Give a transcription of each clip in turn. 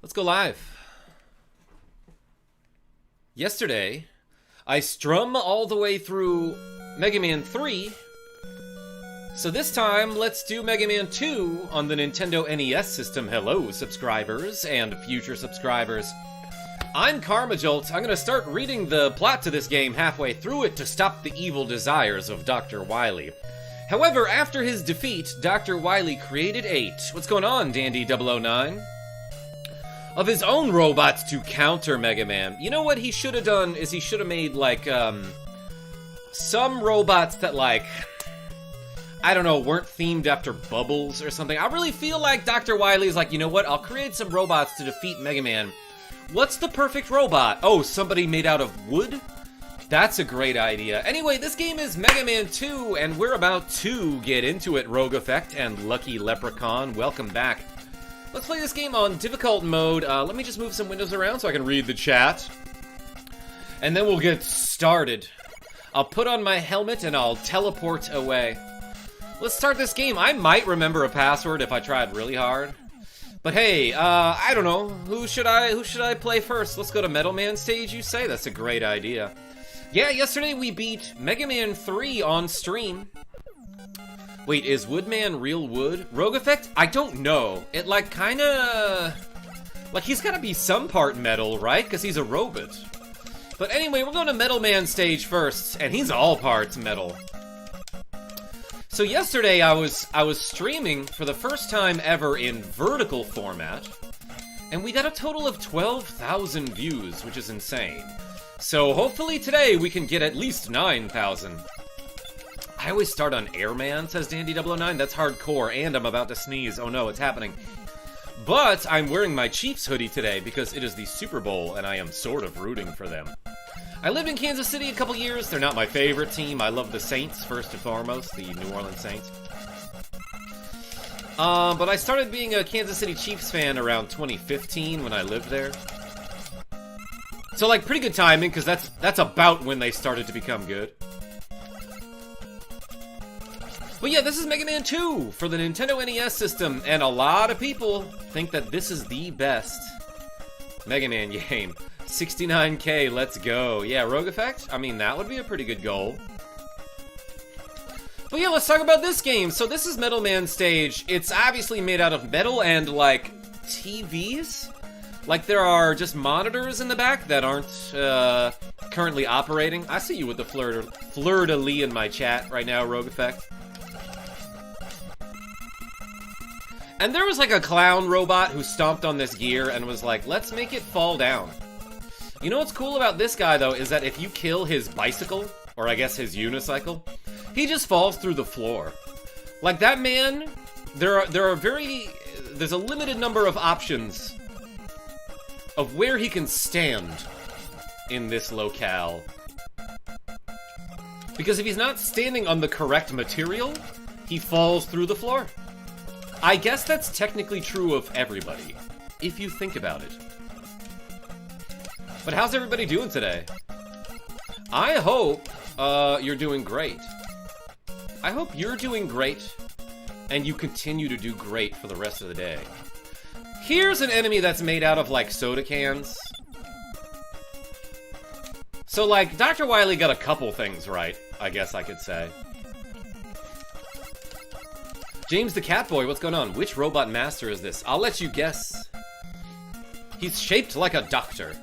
Let's go live. Yesterday, I strum all the way through Mega Man 3. So this time, let's do Mega Man 2 on the Nintendo NES system. Hello, subscribers and future subscribers. I'm KarmaJolt. I'm going to start reading the plot to this game halfway through it to stop the evil desires of Dr. Wily. However, after his defeat, Dr. Wily created 8. What's going on, Dandy 009? Of his own robots to counter Mega Man. You know what he should have done is he should have made, like, some robots that, like, I don't know, weren't themed after Bubbles or something. I really feel like Dr. Wily's like, you know what, I'll create some robots to defeat Mega Man. What's the perfect robot? Oh, somebody made out of wood? That's a great idea. Anyway, this game is Mega Man 2, and we're about to get into it, Rogue Effect and Lucky Leprechaun. Welcome back. Let's play this game on difficult mode. Let me just move some windows around so I can read the chat. And then we'll get started. I'll put on my helmet and I'll teleport away. Let's start this game. I might remember a password if I tried really hard. But hey, I don't know. Who should I play first? Let's go to Metal Man Stage, you say? That's a great idea. Yeah, yesterday we beat Mega Man 3 on stream. Wait, is Woodman real wood? Rogue Effect? I don't know. It, like, kinda... Like, he's gotta be some part metal, right? Because he's a robot. But anyway, we're going to Metal Man Stage first, and he's all parts metal. So yesterday I was streaming for the first time ever in vertical format, and we got a total of 12,000 views, which is insane. So hopefully today we can get at least 9,000. I always start on Airman, says Dandy009. That's hardcore, and I'm about to sneeze. Oh no, it's happening. But I'm wearing my Chiefs hoodie today because it is the Super Bowl, and I am sort of rooting for them. I lived in Kansas City a couple years. They're not my favorite team. I love the Saints, first and foremost, the New Orleans Saints. But I started being a Kansas City Chiefs fan around 2015 when I lived there. So, like, pretty good timing, because that's about when they started to become good. But yeah, this is Mega Man 2 for the Nintendo NES system, and a lot of people think that this is the best Mega Man game. 69K, let's go. Yeah, Rogue Effect? I mean, that would be a pretty good goal. But yeah, let's talk about this game. So this is Metal Man Stage. It's obviously made out of metal and, like, TVs? Like, there are just monitors in the back that aren't currently operating. I see you with the fleur-de-lis in my chat right now, Rogue Effect. And there was, like, a clown robot who stomped on this gear and was like, let's make it fall down. You know what's cool about this guy, though, is that if you kill his bicycle, or I guess his unicycle, he just falls through the floor. Like, that man, there's a limited number of options of where he can stand in this locale. Because if he's not standing on the correct material, he falls through the floor. I guess that's technically true of everybody, if you think about it. But how's everybody doing today? I hope you're doing great. I hope you're doing great, and you continue to do great for the rest of the day. Here's an enemy that's made out of, like, soda cans. So, like, Dr. Wily got a couple things right, I guess I could say. James the Catboy, what's going on? Which robot master is this? I'll let you guess. He's shaped like a doctor.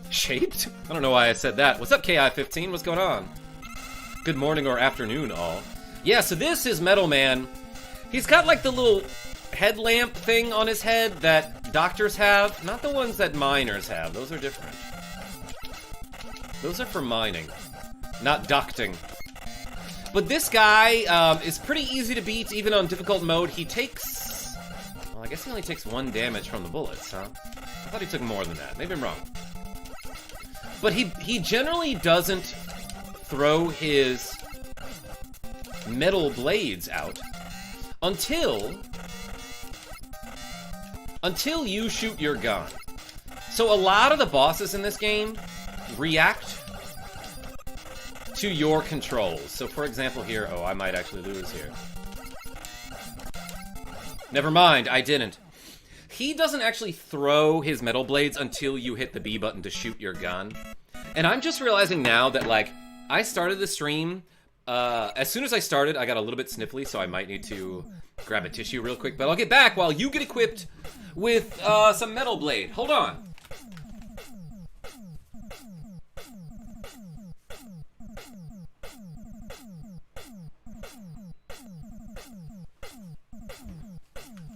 Shaped? I don't know why I said that. What's up, KI15? What's going on? Good morning or afternoon, all. Yeah, so this is Metal Man. He's got, like, the little headlamp thing on his head that doctors have. Not the ones that miners have. Those are different. Those are for mining, not ducting. But this guy is pretty easy to beat, even on difficult mode. He takes... Well, I guess he only takes 1 damage from the bullets, huh? I thought he took more than that. Maybe I'm wrong. But he generally doesn't throw his metal blades out until you shoot your gun. So a lot of the bosses in this game react to your controls. So for example here, oh, I might actually lose here. Never mind, I didn't. he doesn't actually throw his metal blades until you hit the B button to shoot your gun. And I'm just realizing now that, like, I started the stream, as soon as I started, I got a little bit sniffly, so I might need to grab a tissue real quick, but I'll get back while you get equipped with, some metal blade. Hold on.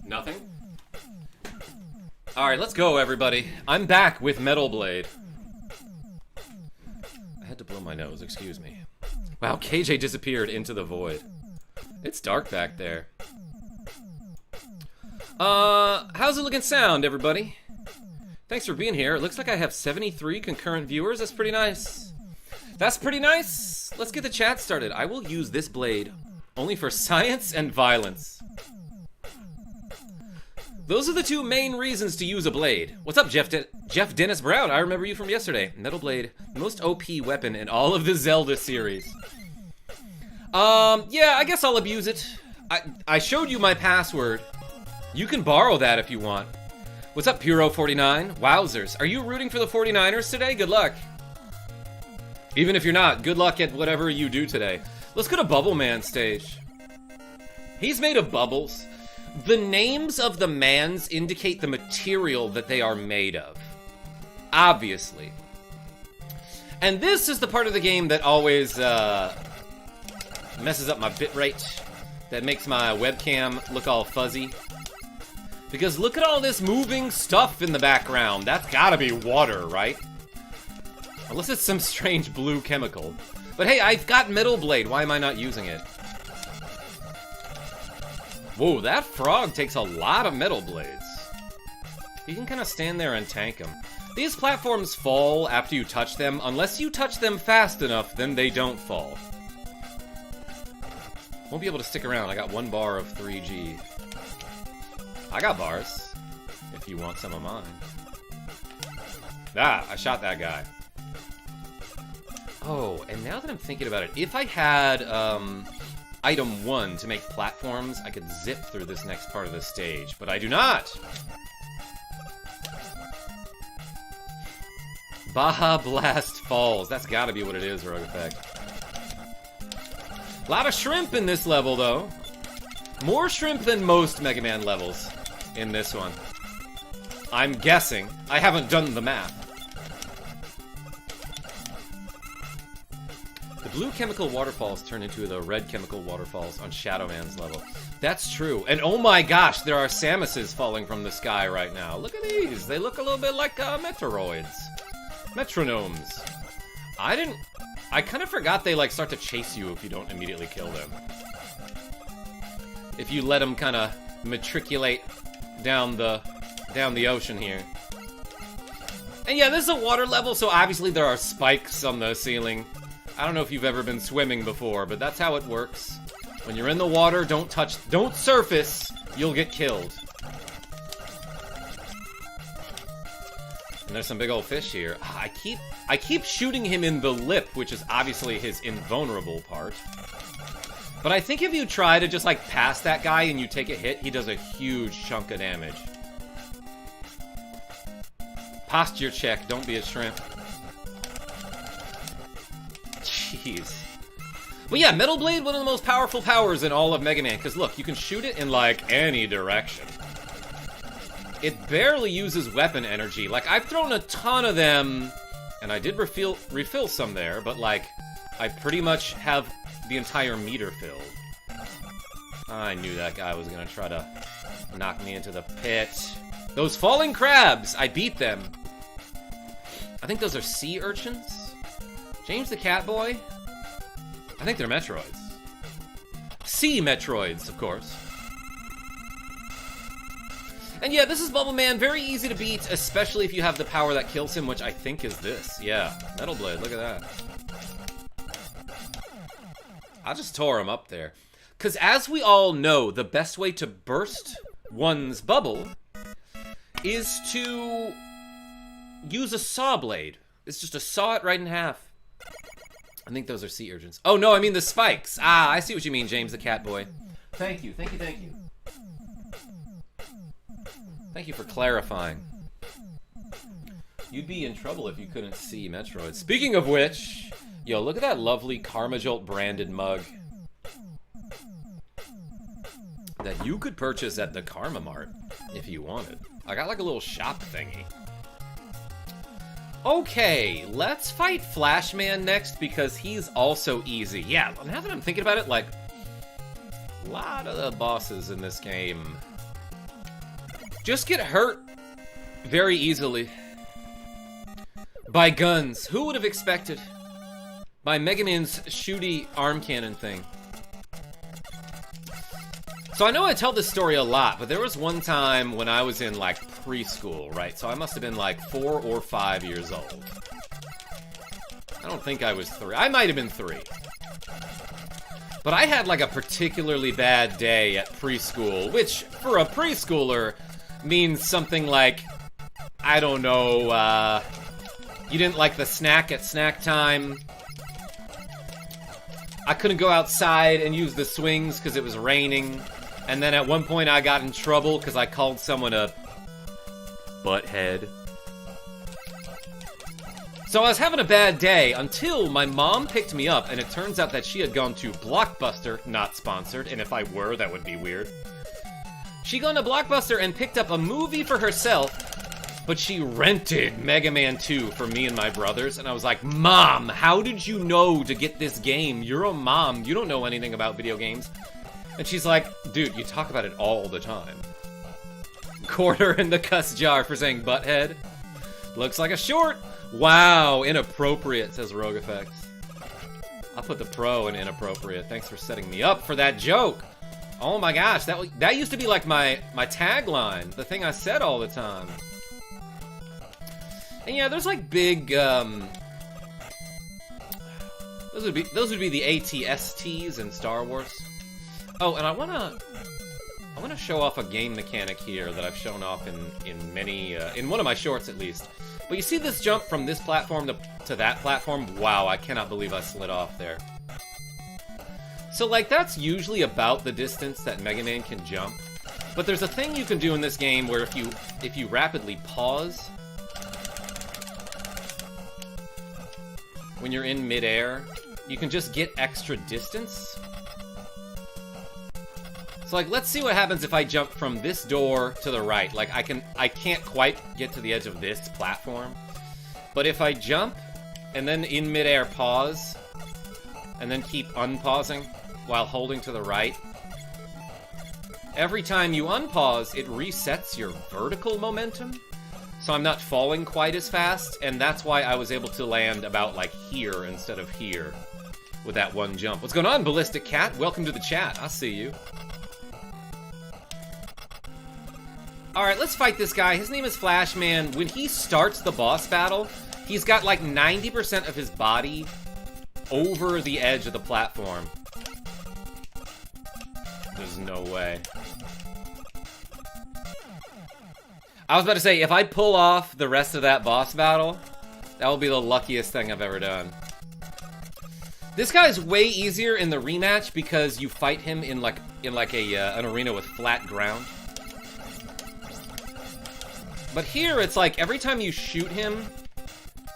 Nothing? Alright, let's go, everybody. I'm back with Metal Blade. I had to blow my nose, excuse me. Wow, KJ disappeared into the void. It's dark back there. How's it looking sound, everybody? Thanks for being here. It looks like I have 73 concurrent viewers. That's pretty nice. That's pretty nice. Let's get the chat started. I will use this blade only for science and violence. Those are the two main reasons to use a blade. What's up, Jeff Dennis Brown? I remember you from yesterday. Metal Blade, most OP weapon in all of the Zelda series. Yeah, I guess I'll abuse it. I showed you my password. You can borrow that if you want. What's up, Puro49? Wowzers. Are you rooting for the 49ers today? Good luck. Even if you're not, good luck at whatever you do today. Let's go to Woodman Stage. He's made of bubbles. The names of the mans indicate the material that they are made of. Obviously. And this is the part of the game that always messes up my bitrate. That makes my webcam look all fuzzy. Because look at all this moving stuff in the background. That's gotta be water, right? Unless it's some strange blue chemical. But hey, I've got Metal Blade. Why am I not using it? Whoa, that frog takes a lot of metal blades. You can kind of stand there and tank them. These platforms fall after you touch them. Unless you touch them fast enough, then they don't fall. Won't be able to stick around. I got 1 bar of 3G. I got bars, if you want some of mine. Ah, I shot that guy. Oh, and now that I'm thinking about it, if I had, Item 1 to make platforms, I could zip through this next part of the stage, but I do not! Baja Blast Falls. That's gotta be what it is, Rogue Effect. A lot of shrimp in this level, though. More shrimp than most Mega Man levels in this one. I'm guessing. I haven't done the math. The blue chemical waterfalls turn into the red chemical waterfalls on Shadow Man's level. That's true. And oh my gosh, there are Samuses falling from the sky right now. Look at these. They look a little bit like Meteoroids. Metronomes. I kind of forgot they like start to chase you if you don't immediately kill them. If you let them kind of matriculate down the ocean here. And yeah, this is a water level, so obviously there are spikes on the ceiling. I don't know if you've ever been swimming before, but that's how it works. When you're in the water, don't surface, you'll get killed. And there's some big old fish here. I keep shooting him in the lip, which is obviously his invulnerable part. But I think if you try to just like pass that guy and you take a hit, he does a huge chunk of damage. Posture check, don't be a shrimp. Jeez. But yeah, Metal Blade, one of the most powerful powers in all of Mega Man, because look, you can shoot it in like any direction. It barely uses weapon energy. Like, I've thrown a ton of them, and I did refill some there, but like, I pretty much have the entire meter filled. I knew that guy was gonna try to knock me into the pit. Those falling crabs! I beat them. I think those are sea urchins? James the Catboy? I think they're Metroids. Sea Metroids, of course. And yeah, this is Bubble Man. Very easy to beat, especially if you have the power that kills him, which I think is this. Yeah, Metal Blade, look at that. I just tore him up there. Because as we all know, the best way to burst one's bubble is to use a saw blade. It's just to saw it right in half. I think those are sea urchins. Oh, no, I mean the spikes. Ah, I see what you mean, James the Catboy. Thank you, thank you, thank you. Thank you for clarifying. You'd be in trouble if you couldn't see Metroid. Speaking of which, yo, look at that lovely KarmaJolt branded mug that you could purchase at the Karma Mart if you wanted. I got like a little shop thingy. Okay, let's fight Flashman next because he's also easy. Yeah, now that I'm thinking about it, like, a lot of the bosses in this game just get hurt very easily by guns. Who would have expected? By Mega Man's shooty arm cannon thing. So I know I tell this story a lot, but there was one time when I was in, like, preschool, right? So I must have been, like, 4 or 5 years old. I don't think I was 3. I might have been 3. But I had, like, a particularly bad day at preschool, which, for a preschooler, means something like, I don't know, you didn't like the snack at snack time. I couldn't go outside and use the swings because it was raining. And then at one point I got in trouble because I called someone a butthead. So I was having a bad day until my mom picked me up, and it turns out that she had gone to Blockbuster, not sponsored, and if I were, that would be weird. She'd gone to Blockbuster and picked up a movie for herself, but she rented Mega Man 2 for me and my brothers, and I was like, Mom, how did you know to get this game? You're a mom, you don't know anything about video games. And she's like, dude, you talk about it all the time. Quarter in the cuss jar for saying butthead. Looks like a short. Wow, inappropriate, says Rogue Effects. I'll put the pro in inappropriate. Thanks for setting me up for that joke. Oh my gosh, that used to be like my tagline, the thing I said all the time. And yeah, there's like big, those would be the ATSTs in Star Wars. Oh, and I wanna show off a game mechanic here that I've shown off in many, in one of my shorts at least. But you see this jump from this platform to that platform? Wow, I cannot believe I slid off there. So like that's usually about the distance that Mega Man can jump. But there's a thing you can do in this game where if you rapidly pause when you're in midair, you can just get extra distance. So like, let's see what happens if I jump from this door to the right. Like I can't quite get to the edge of this platform. But if I jump and then in midair pause and then keep unpausing while holding to the right, every time you unpause, it resets your vertical momentum. So I'm not falling quite as fast, and that's why I was able to land about, like, here instead of here with that one jump. What's going on, Ballistic Cat? Welcome to the chat. I see you. Alright, let's fight this guy. His name is Flashman. When he starts the boss battle, he's got, like, 90% of his body over the edge of the platform. There's no way. I was about to say, if I pull off the rest of that boss battle, that will be the luckiest thing I've ever done. This guy's way easier in the rematch because you fight him in an arena with flat ground. But here, it's like every time you shoot him,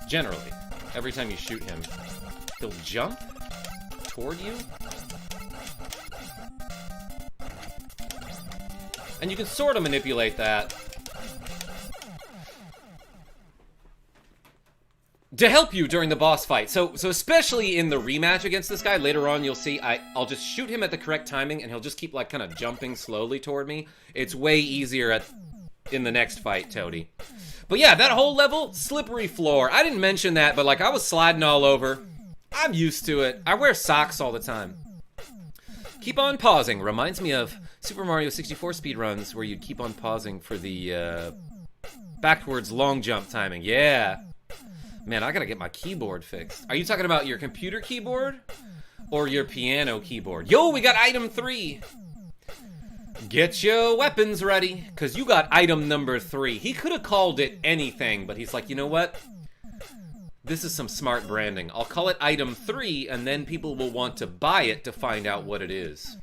generally, every time you shoot him, he'll jump toward you. And you can sort of manipulate that to help you during the boss fight. So especially in the rematch against this guy, later on you'll see I'll just shoot him at the correct timing and he'll just keep like kind of jumping slowly toward me. It's way easier in the next fight, Toady. But yeah, that whole level, slippery floor. I didn't mention that, but like I was sliding all over. I'm used to it. I wear socks all the time. Keep on pausing. Reminds me of Super Mario 64 speedruns where you'd keep on pausing for the backwards long jump timing. Yeah. Man, I gotta get my keyboard fixed. Are you talking about your computer keyboard? Or your piano keyboard? Yo, we got item 3! Get your weapons ready, because you got item number 3. He could have called it anything, but he's like, you know what? This is some smart branding. I'll call it item 3, and then people will want to buy it to find out what it is.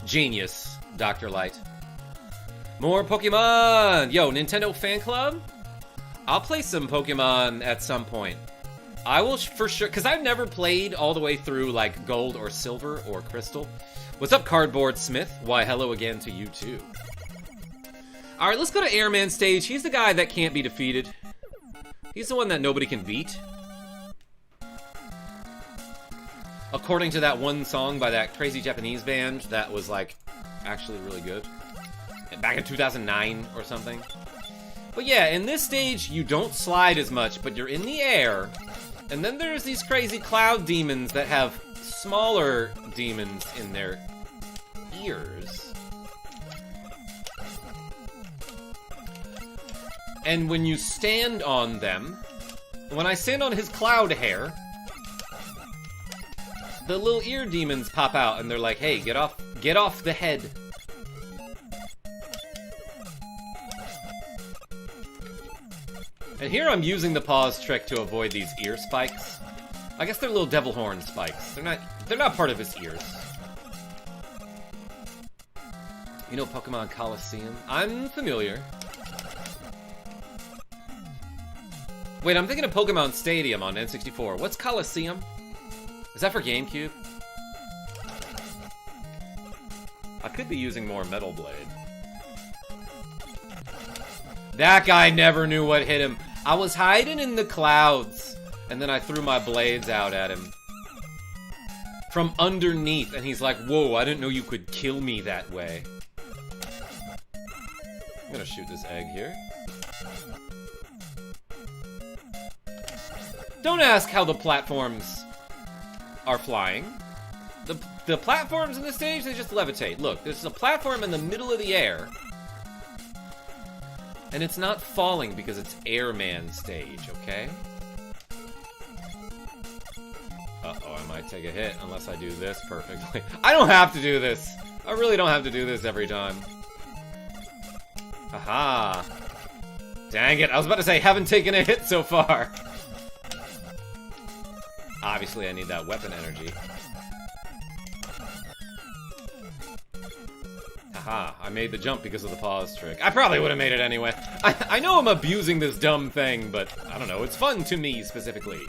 Genius, Dr. Light. More Pokemon! Yo, Nintendo Fan Club? I'll play some Pokemon at some point. I will for sure, because I've never played all the way through, like, Gold or Silver or Crystal. What's up, Cardboard Smith? Why, hello again to you, too. Alright, let's go to Airman Stage. He's the guy that can't be defeated. He's the one that nobody can beat. According to that one song by that crazy Japanese band that was, like, actually really good. Back in 2009 or something. But yeah, in this stage, you don't slide as much, but you're in the air. And then there's these crazy cloud demons that have smaller demons in their ears. And when you stand on them, when I stand on his cloud hair, the little ear demons pop out and they're like, hey, get off the head. And here I'm using the pause trick to avoid these ear spikes. I guess they're little devil horn spikes. They're not part of his ears. You know Pokemon Coliseum? I'm familiar. Wait, I'm thinking of Pokemon Stadium on N64. What's Coliseum? Is that for GameCube? I could be using more Metal Blade. That guy never knew what hit him. I was hiding in the clouds, and then I threw my blades out at him. From underneath, and he's like, whoa, I didn't know you could kill me that way. I'm gonna shoot this egg here. Don't ask how the platforms are flying. The platforms in this stage, they just levitate. Look, there's a platform in the middle of the air. And it's not falling because it's Airman Stage, okay? Uh-oh, I might take a hit unless I do this perfectly. I don't have to do this. I really don't have to do this every time. Aha. Dang it, I was about to say, haven't taken a hit so far. Obviously, I need that weapon energy. Haha, I made the jump because of the pause trick. I probably would have made it anyway. I know I'm abusing this dumb thing, but I don't know, it's fun to me specifically.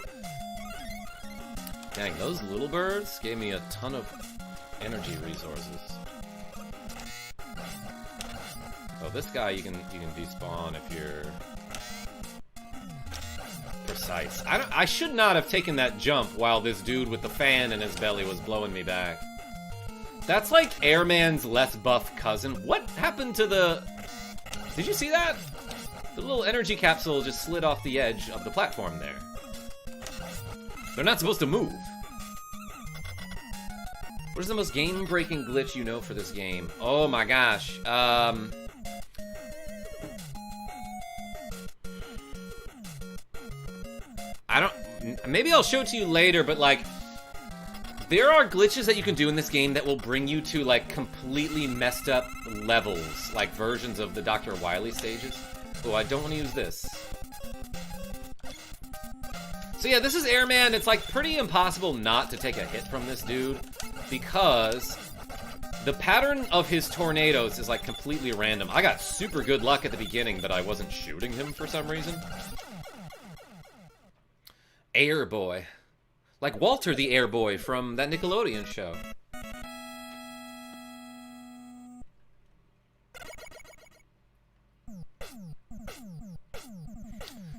Dang, those little birds gave me a ton of energy resources. Oh, this guy you can despawn if you're precise. I should not have taken that jump while this dude with the fan in his belly was blowing me back. That's like Airman's less buff cousin. What happened to the... Did you see that? The little energy capsule just slid off the edge of the platform there. They're not supposed to move. What is the most game-breaking glitch you know for this game? Oh my gosh. Maybe I'll show it to you later, but like... There are glitches that you can do in this game that will bring you to, like, completely messed up levels, like versions of the Dr. Wily stages. Oh, I don't want to use this. So yeah, this is Airman. It's, like, pretty impossible not to take a hit from this dude, because the pattern of his tornadoes is, like, completely random. I got super good luck at the beginning, but I wasn't shooting him for some reason. Air Boy. Like Walter the Air Boy from that Nickelodeon show.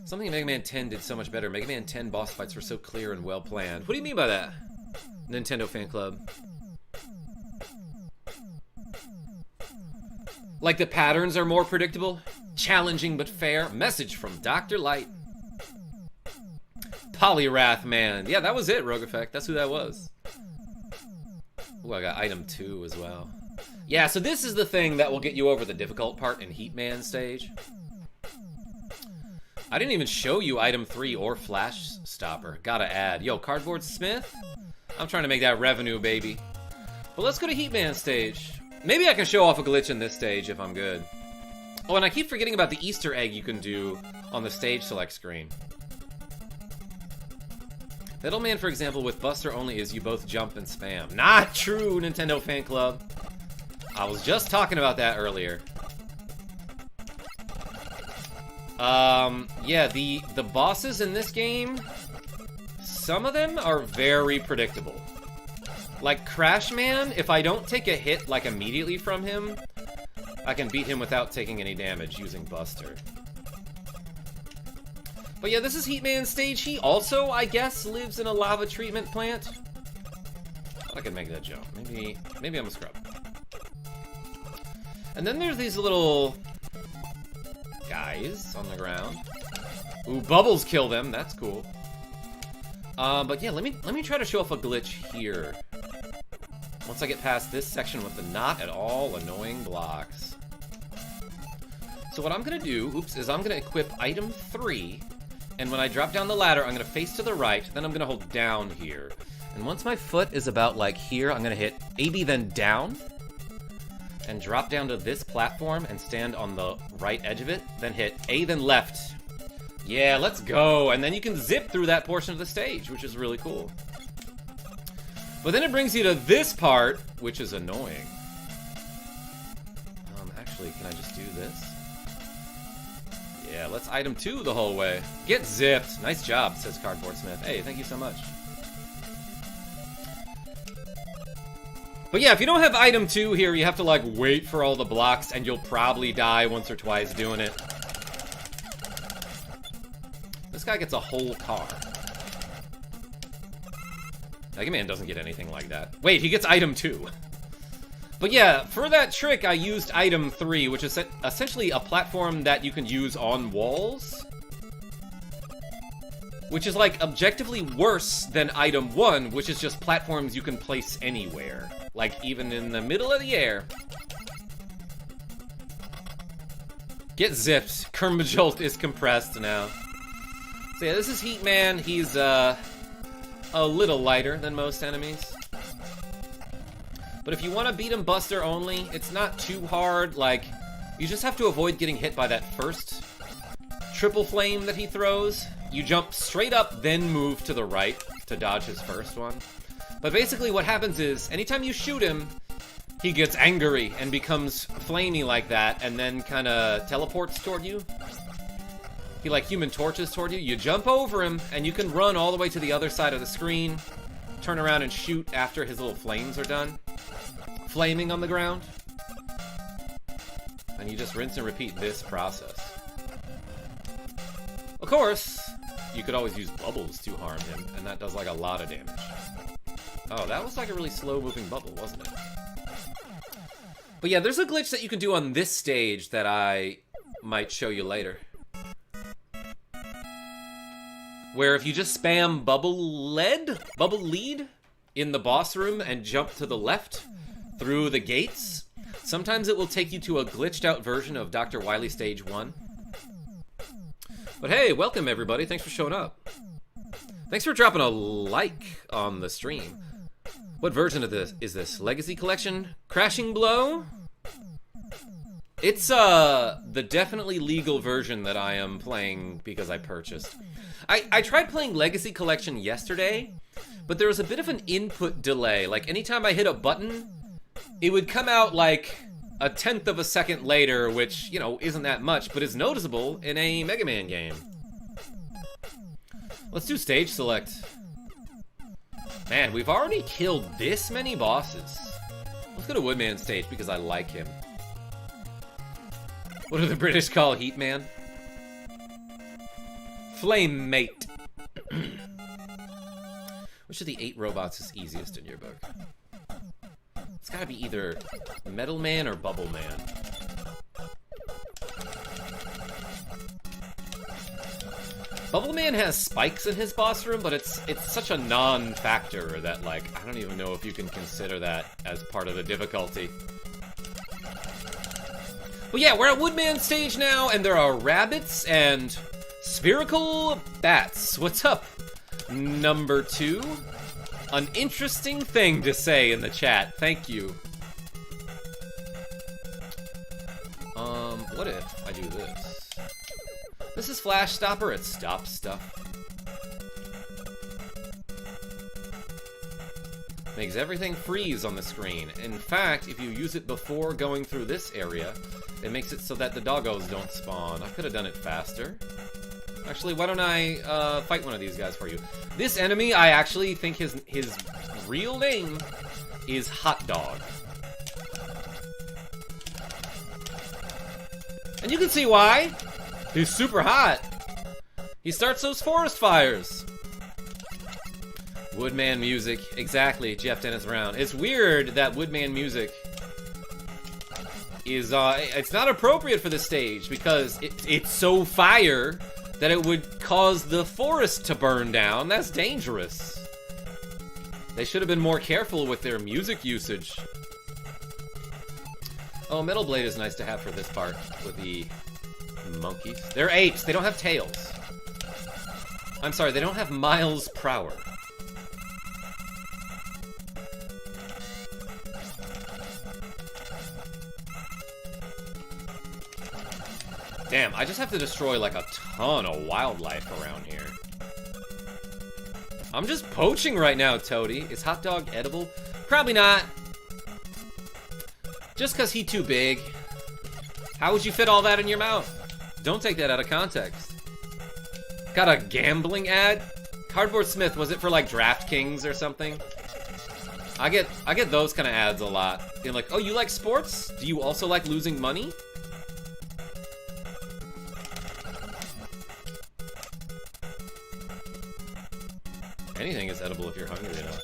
Something in Mega Man 10 did so much better. Mega Man 10 boss fights were so clear and well planned. What do you mean by that, Nintendo Fan Club? Like the patterns are more predictable? Challenging but fair? Message from Dr. Light. Polyrath Man. Yeah, that was it, Rogue Effect. That's who that was. Ooh, I got item 2 as well. Yeah, so this is the thing that will get you over the difficult part in Heatman Stage. I didn't even show you item 3 or Flash Stopper. Gotta add. Yo, Cardboard Smith? I'm trying to make that revenue, baby. But let's go to Heatman Stage. Maybe I can show off a glitch in this stage if I'm good. Oh, and I keep forgetting about the Easter egg you can do on the stage select screen. Middleman, for example, with Buster only is you both jump and spam. Not true, Nintendo Fan Club. I was just talking about that earlier. Yeah, the bosses in this game, some of them are very predictable. Like Crashman, if I don't take a hit, like, immediately from him, I can beat him without taking any damage using Buster. But yeah, this is Heatman Stage. He also, I guess, lives in a lava treatment plant. I can make that jump. Maybe I'm a scrub. And then there's these little guys on the ground. Ooh, bubbles kill them. That's cool. But yeah, let me try to show off a glitch here. Once I get past this section with the not at all annoying blocks. So what I'm gonna do, is I'm gonna equip item 3, and when I drop down the ladder, I'm gonna face to the right, then I'm gonna hold down here. And once my foot is about, like, here, I'm gonna hit AB, then down, and drop down to this platform and stand on the right edge of it, then hit A, then left. Yeah, let's go! And then you can zip through that portion of the stage, which is really cool. But then it brings you to this part, which is annoying. Actually, can I just do this? Yeah, let's item 2 the whole way. Get zipped. Nice job, says Cardboard Smith. Hey, thank you so much. But yeah, if you don't have item 2 here, you have to, like, wait for all the blocks, and you'll probably die once or twice doing it. This guy gets a whole car. Mega Man doesn't get anything like that. Wait, he gets item 2. But yeah, for that trick, I used item 3, which is essentially a platform that you can use on walls. Which is, like, objectively worse than item 1, which is just platforms you can place anywhere. Like, even in the middle of the air. Get zipped. KarmaJolt is compressed now. So yeah, this is Heatman. He's, a little lighter than most enemies. But if you want to beat him Buster only, it's not too hard. Like, you just have to avoid getting hit by that first triple flame that he throws. You jump straight up, then move to the right to dodge his first one. But basically what happens is, anytime you shoot him, he gets angry and becomes flamey like that, and then kind of teleports toward you. He, like, human torches toward you. You jump over him, and you can run all the way to the other side of the screen, turn around and shoot after his little flames are done, flaming on the ground. And you just rinse and repeat this process. Of course, you could always use bubbles to harm him, and that does, like, a lot of damage. Oh, that was, like, a really slow-moving bubble, wasn't it? But yeah, there's a glitch that you can do on this stage that I might show you later. Where if you just spam bubble lead in the boss room and jump to the left through the gates, sometimes it will take you to a glitched out version of Dr. Wily Stage 1. But hey, welcome everybody, thanks for showing up. Thanks for dropping a like on the stream. What version of this is this? Legacy Collection? Crashing Blow? It's the definitely legal version that I am playing because I purchased. I tried playing Legacy Collection yesterday, but there was a bit of an input delay. Like, anytime I hit a button, it would come out like a 1/10 of a second later, which, you know, isn't that much, but is noticeable in a Mega Man game. Let's do stage select. Man, we've already killed this many bosses. Let's go to Woodman Stage because I like him. What do the British call Heatman? Flame Mate. Which of the 8 robots is easiest in your book? It's gotta be either Metal Man or Bubble Man. Bubble Man has spikes in his boss room, but it's such a non-factor that, like, I don't even know if you can consider that as part of the difficulty. But yeah, we're at Woodman Stage now, and there are rabbits and spherical bats. What's up, number 2? An interesting thing to say in the chat. Thank you. What if I do this? This is Flash Stopper. It stops stuff. Makes everything freeze on the screen. In fact, if you use it before going through this area, it makes it so that the doggos don't spawn. I could have done it faster. Actually, why don't I fight one of these guys for you? This enemy, I actually think his real name is Hot Dog. And you can see why. He's super hot. He starts those forest fires. Woodman music. Exactly, Jeff Dennis Brown. It's weird that Woodman music is, it's not appropriate for the stage because it's so fire that it would cause the forest to burn down. That's dangerous. They should have been more careful with their music usage. Oh, Metal Blade is nice to have for this part with the monkeys. They're apes. They don't have tails. I'm sorry, they don't have miles per hour. Damn, I just have to destroy like a ton of wildlife around here. I'm just poaching right now, Toady. Is Hot Dog edible? Probably not. Just because he's too big. How would you fit all that in your mouth? Don't take that out of context. Got a gambling ad? Cardboard Smith, was it for like DraftKings or something? I get those kind of ads a lot. Being like, oh, you like sports? Do you also like losing money? Anything is edible if you're hungry enough.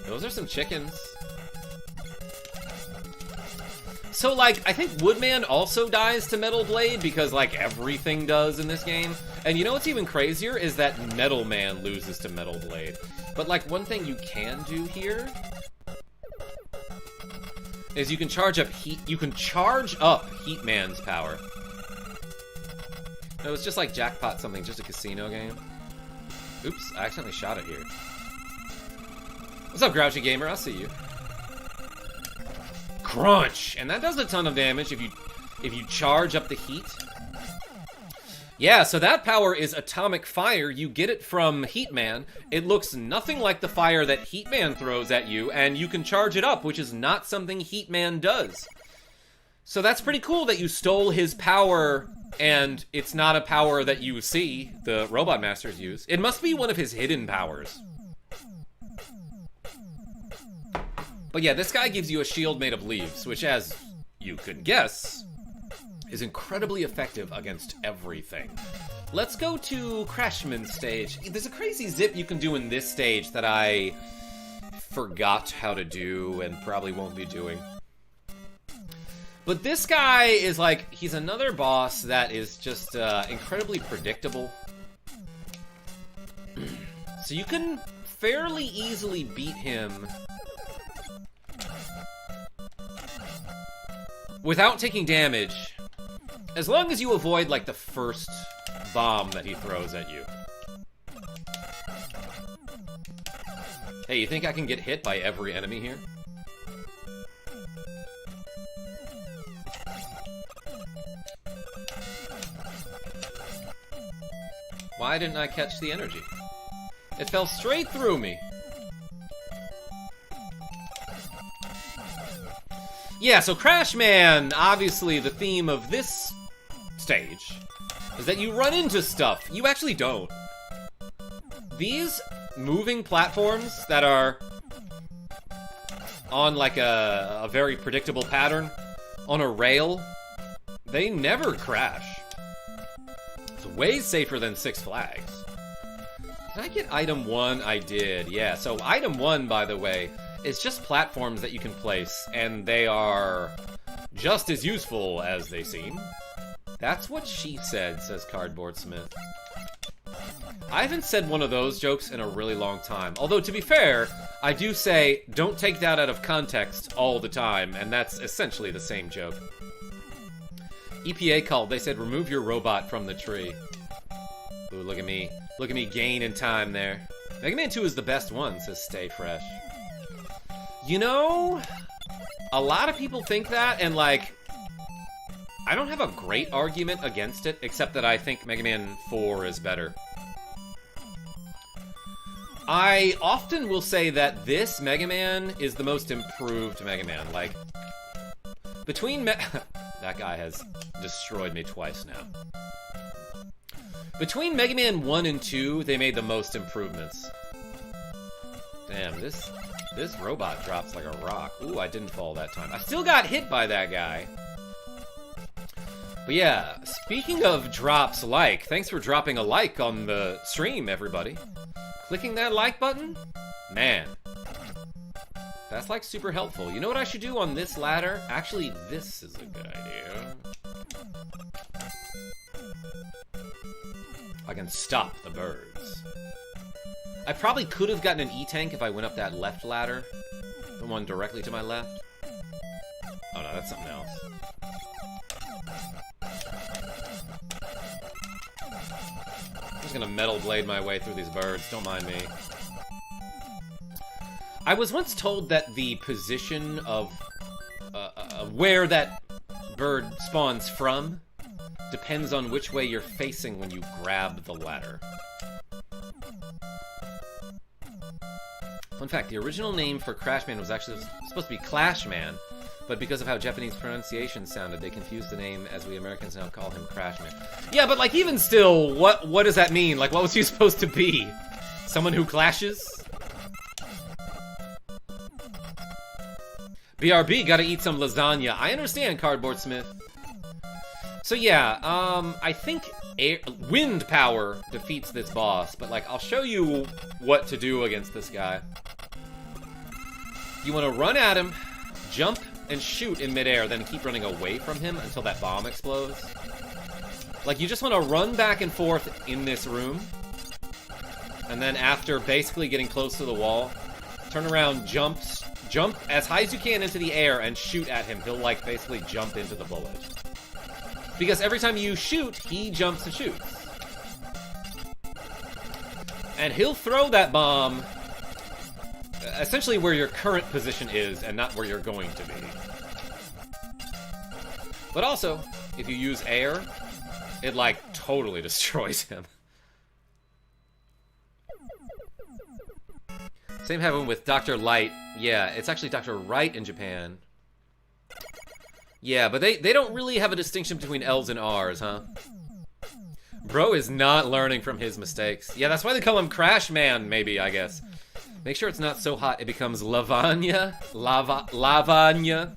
Those are some chickens. So, like, I think Woodman also dies to Metal Blade because, like, everything does in this game. And you know what's even crazier is that Metal Man loses to Metal Blade. But, like, one thing you can do here is you can charge up Heatman's power. No, it's just like Jackpot something, just a casino game. Oops, I accidentally shot it here. What's up, Grouchy Gamer? I'll see you. Crunch! And that does a ton of damage if you charge up the heat. Yeah, so that power is atomic fire. You get it from Heatman. It looks nothing like the fire that Heatman throws at you, and you can charge it up, which is not something Heatman does. So that's pretty cool that you stole his power, and it's not a power that you see the Robot Masters use. It must be one of his hidden powers. But yeah, this guy gives you a shield made of leaves, which, as you could guess, is incredibly effective against everything. Let's go to Crashman Stage. There's a crazy zip you can do in this stage that I forgot how to do and probably won't be doing. But this guy is like, he's another boss that is just incredibly predictable. So you can fairly easily beat him without taking damage, as long as you avoid, like, the first bomb that he throws at you. Hey, you think I can get hit by every enemy here? Why didn't I catch the energy? It fell straight through me. Yeah, so Crashman, obviously the theme of this stage is that you run into stuff. You actually don't. These moving platforms that are on like a very predictable pattern on a rail, they never crash. It's way safer than Six Flags. Did I get item 1? I did, yeah. So item 1, by the way, is just platforms that you can place, and they are just as useful as they seem. That's what she said, says Cardboard Smith. I haven't said one of those jokes in a really long time. Although, to be fair, I do say, don't take that out of context all the time, and that's essentially the same joke. EPA called. They said, remove your robot from the tree. Ooh, look at me. Look at me gaining time there. Mega Man 2 is the best one, says Stay Fresh. You know, a lot of people think that, and, like, I don't have a great argument against it, except that I think Mega Man 4 is better. I often will say that this Mega Man is the most improved Mega Man. Like, between that guy has destroyed me twice now. Between Mega Man 1 and 2, they made the most improvements. Damn, this robot drops like a rock. Ooh, I didn't fall that time. I still got hit by that guy. But yeah, speaking of drops like, thanks for dropping a like on the stream, everybody. Clicking that like button? Man. That's like super helpful. You know what I should do on this ladder? Actually, this is a good idea. I can stop the birds. I probably could have gotten an E-tank if I went up that left ladder. The one directly to my left. Oh no, that's something else. I'm just gonna metal blade my way through these birds, don't mind me. I was once told that the position of where that bird spawns from depends on which way you're facing when you grab the ladder. Fun fact, the original name for Crashman was actually supposed to be Clashman, but because of how Japanese pronunciation sounded, they confused the name as we Americans now call him Crashman. Yeah, but like even still, what does that mean? Like what was he supposed to be? Someone who clashes? BRB, gotta eat some lasagna. I understand, Cardboard Smith. So yeah, I think wind power defeats this boss, but like, I'll show you what to do against this guy. You want to run at him, jump, and shoot in midair, then keep running away from him until that bomb explodes. Like, you just want to run back and forth in this room, and then after basically getting close to the wall, turn around, jump as high as you can into the air, and shoot at him. He'll, like, basically jump into the bullet. Because every time you shoot, he jumps and shoots. And he'll throw that bomb essentially where your current position is and not where you're going to be. But also, if you use air, it like totally destroys him. Same happened with Dr. Light. Yeah, it's actually Dr. Wright in Japan. Yeah, but they don't really have a distinction between L's and R's, huh? Bro is not learning from his mistakes. Yeah, that's why they call him Crash Man, maybe, I guess. Make sure it's not so hot it becomes lavagna. Lavagna.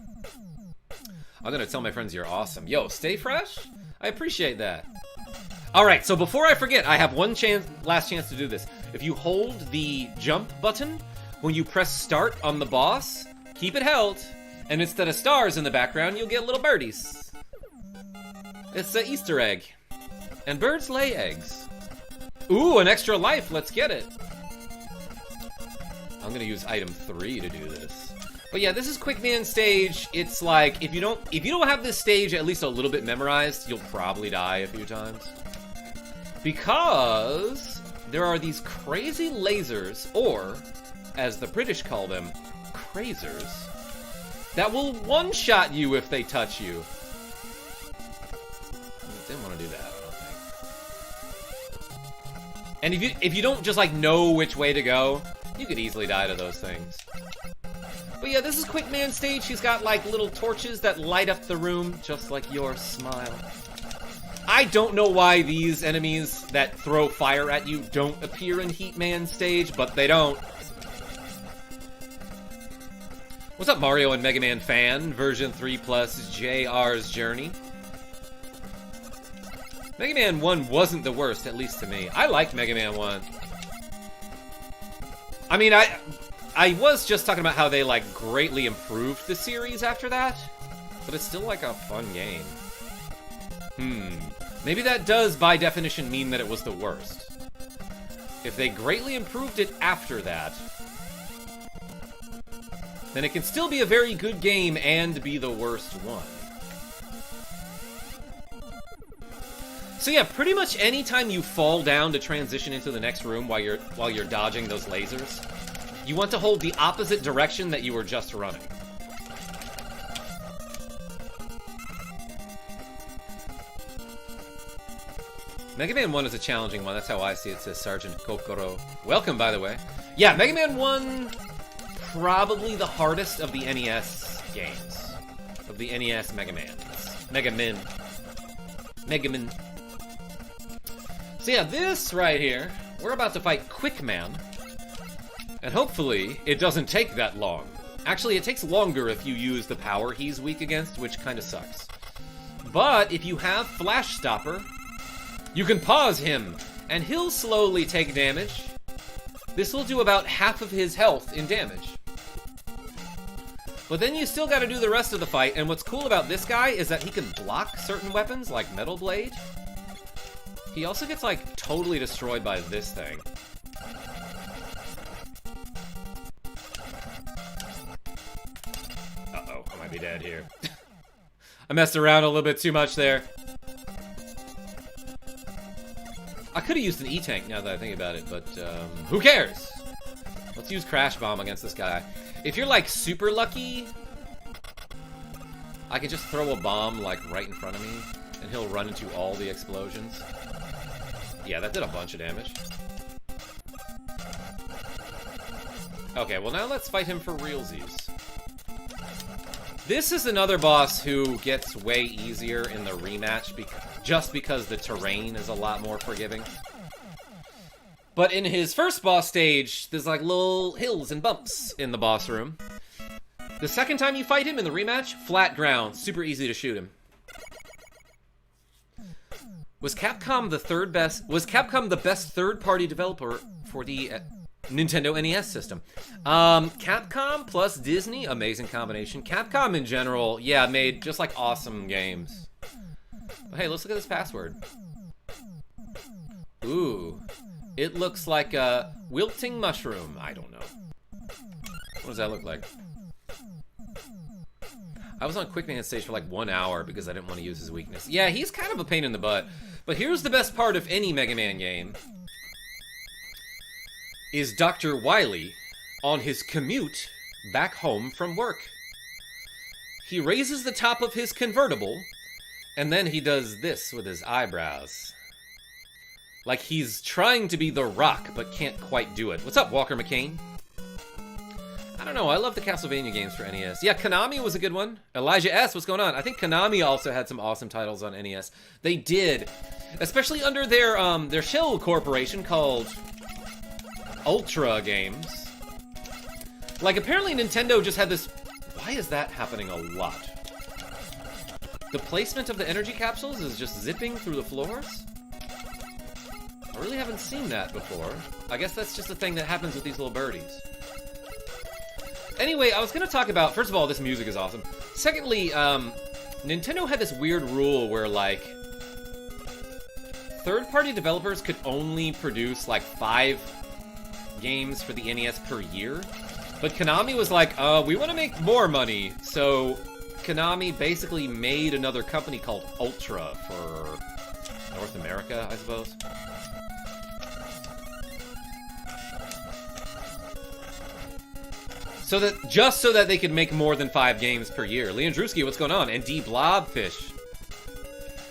I'm gonna tell my friends you're awesome. Yo, stay fresh? I appreciate that. Alright, so before I forget, I have one last chance to do this. If you hold the jump button, when you press start on the boss, keep it held, and instead of stars in the background, you'll get little birdies. It's an Easter egg. And birds lay eggs. Ooh, an extra life, let's get it. I'm gonna use item 3 to do this. But yeah, this is Quickman Stage. It's like, if you don't have this stage at least a little bit memorized, you'll probably die a few times. Because there are these crazy lasers, or, as the British call them, crazers, that will one-shot you if they touch you. Didn't want to do that, I don't think. And if you don't just like know which way to go, you could easily die to those things. But yeah, this is Quickman Stage. He's got like little torches that light up the room, just like your smile. I don't know why these enemies that throw fire at you don't appear in Heatman Stage, but they don't. What's up, Mario and Mega Man fan? Version 3 plus JR's Journey. Mega Man 1 wasn't the worst, at least to me. I liked Mega Man 1. I mean, I was just talking about how they, like, greatly improved the series after that, but it's still, like, a fun game. Maybe that does, by definition, mean that it was the worst. If they greatly improved it after that, then it can still be a very good game and be the worst one. So yeah, pretty much any time you fall down to transition into the next room while you're dodging those lasers, you want to hold the opposite direction that you were just running. Mega Man 1 is a challenging one, that's how I see it, says Sergeant Kokoro. Welcome, by the way. Yeah, Mega Man 1, probably the hardest of the NES games. Of the NES Mega Mans. Megaman. So yeah, this right here, we're about to fight Quickman. And hopefully, it doesn't take that long. Actually, it takes longer if you use the power he's weak against, which kind of sucks. But if you have Flash Stopper, you can pause him, and he'll slowly take damage. This will do about half of his health in damage. But then you still gotta do the rest of the fight, and what's cool about this guy is that he can block certain weapons, like Metal Blade. He also gets, like, totally destroyed by this thing. Uh-oh, I might be dead here. I messed around a little bit too much there. I could have used an E-Tank now that I think about it, but who cares? Let's use Crash Bomb against this guy. If you're like super lucky, I can just throw a bomb like right in front of me and he'll run into all the explosions. Yeah, that did a bunch of damage. Okay, well now let's fight him for realsies. This is another boss who gets way easier in the rematch just because the terrain is a lot more forgiving. But in his first boss stage, there's like little hills and bumps in the boss room. The second time you fight him in the rematch, flat ground, super easy to shoot him. Was Capcom the best third-party developer for the Nintendo NES system? Capcom plus Disney, amazing combination. Capcom in general, yeah, made just like awesome games. But hey, let's look at this password. Ooh, it looks like a wilting mushroom. I don't know. What does that look like? I was on Quickman Stage for like 1 hour because I didn't want to use his weakness. Yeah, he's kind of a pain in the butt. But here's the best part of any Mega Man game. Is Dr. Wily on his commute back home from work. He raises the top of his convertible, and then he does this with his eyebrows. Like he's trying to be The Rock, but can't quite do it. What's up, Walker McCain? I don't know, I love the Castlevania games for NES. Yeah, Konami was a good one. Elijah S., what's going on? I think Konami also had some awesome titles on NES. They did. Especially under their shell corporation called Ultra Games. Like, apparently Nintendo just had this... Why is that happening a lot? The placement of the energy capsules is just zipping through the floors? I really haven't seen that before. I guess that's just a thing that happens with these little birdies. Anyway, I was going to talk about... First of all, this music is awesome. Secondly, Nintendo had this weird rule where, like, third-party developers could only produce, like, 5 games for the NES per year. But Konami was like, we want to make more money. So Konami basically made another company called Ultra for North America, I suppose. So that, just so that they could make more than 5 games per year. Leandruski, what's going on? And D Blobfish.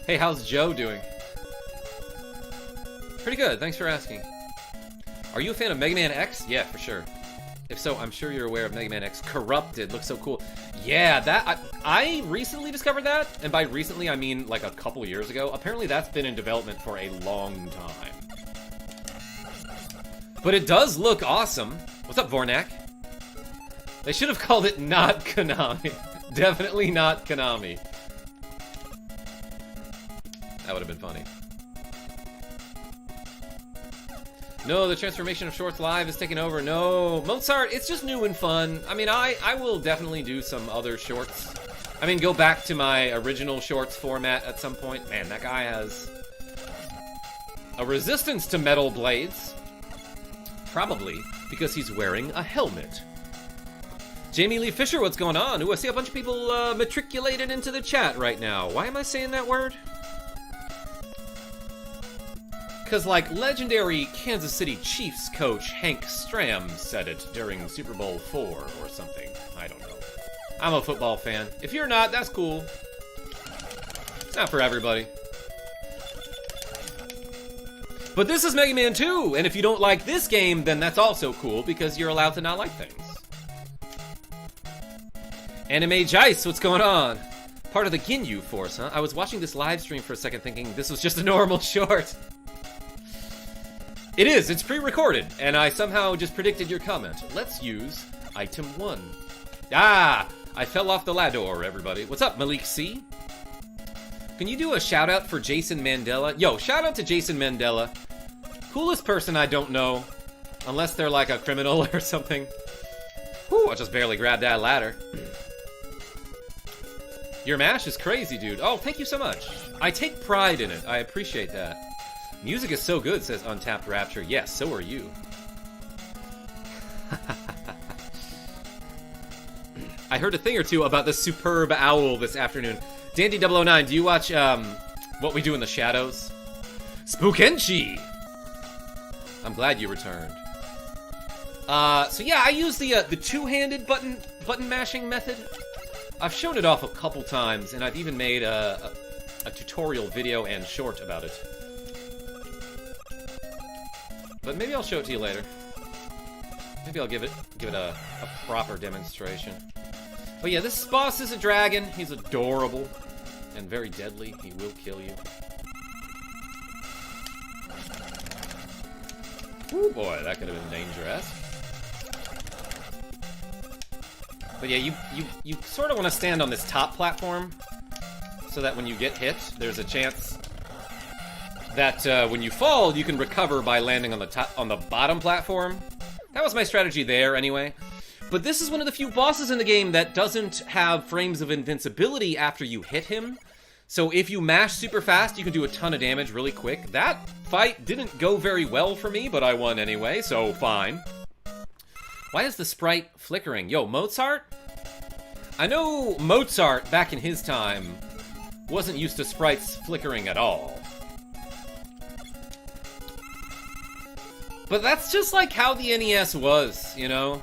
Hey, how's Joe doing? Pretty good, thanks for asking. Are you a fan of Mega Man X? Yeah, for sure. If so, I'm sure you're aware of Mega Man X Corrupted. Looks so cool. Yeah, that I recently discovered that, and by recently I mean like a couple years ago. Apparently that's been in development for a long time. But it does look awesome. What's up, Vornak? They should have called it not Konami. Definitely not Konami. That would have been funny. No, the transformation of Shorts Live is taking over. No, Mozart, it's just new and fun. I mean, I will definitely do some other shorts. I mean, go back to my original shorts format at some point. Man, that guy has a resistance to metal blades. Probably because he's wearing a helmet. Jamie Lee Fisher, what's going on? Ooh, I see a bunch of people matriculated into the chat right now. Why am I saying that word? Because, like, legendary Kansas City Chiefs coach Hank Stram said it during Super Bowl IV or something. I don't know. I'm a football fan. If you're not, that's cool. It's not for everybody. But this is Mega Man 2, and if you don't like this game, then that's also cool, because you're allowed to not like things. Anime Jice, what's going on? Part of the Ginyu Force, huh? I was watching this live stream for a second thinking this was just a normal short. It is, it's pre-recorded, and I somehow just predicted your comment. Let's use item 1. Ah! I fell off the ladder, everybody. What's up, Malik C? Can you do a shout-out for Jason Mandela? Yo, shout-out to Jason Mandela. Coolest person I don't know. Unless they're like a criminal or something. Whew, I just barely grabbed that ladder. Your mash is crazy, dude. Oh, thank you so much. I take pride in it. I appreciate that. Music is so good, says Untapped Rapture. Yes, so are you. I heard a thing or two about the superb owl this afternoon. Dandy009, do you watch What We Do in the Shadows? Spookenchi! I'm glad you returned. So yeah, I use the two-handed button mashing method. I've shown it off a couple times, and I've even made a tutorial video and short about it. But maybe I'll show it to you later. Maybe I'll give it a proper demonstration. But yeah, this boss is a dragon. He's adorable and very deadly. He will kill you. Ooh boy, that could have been dangerous. But yeah, you sort of want to stand on this top platform so that when you get hit, there's a chance that when you fall, you can recover by landing on the bottom platform. That was my strategy there, anyway. But this is one of the few bosses in the game that doesn't have frames of invincibility after you hit him. So if you mash super fast, you can do a ton of damage really quick. That fight didn't go very well for me, but I won anyway, so fine. Why is the sprite flickering? Yo, Mozart? I know Mozart, back in his time, wasn't used to sprites flickering at all. But that's just like how the NES was, you know?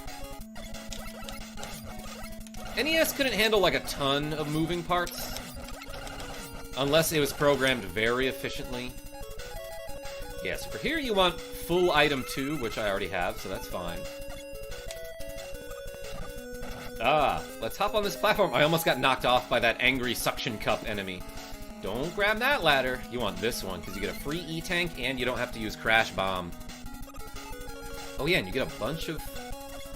NES couldn't handle like a ton of moving parts. Unless it was programmed very efficiently. Yeah, so for here you want full item 2, which I already have, so that's fine. Ah, let's hop on this platform. I almost got knocked off by that angry suction cup enemy. Don't grab that ladder. You want this one, because you get a free E-Tank, and you don't have to use Crash Bomb. Oh yeah, and you get a bunch of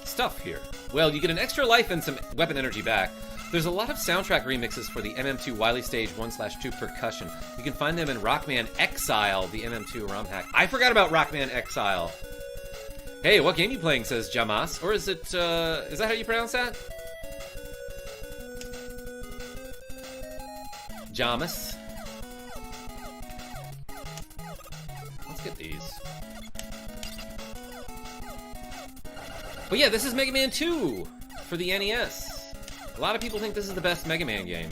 stuff here. Well, you get an extra life and some weapon energy back. There's a lot of soundtrack remixes for the MM2 Wily Stage 1/2 percussion. You can find them in Rockman Exile, the MM2 ROM hack. I forgot about Rockman Exile. Hey, what game you playing, says Jamas. Or is it, is that how you pronounce that? Jamas. Let's get these. But yeah, this is Mega Man 2 for the NES. A lot of people think this is the best Mega Man game.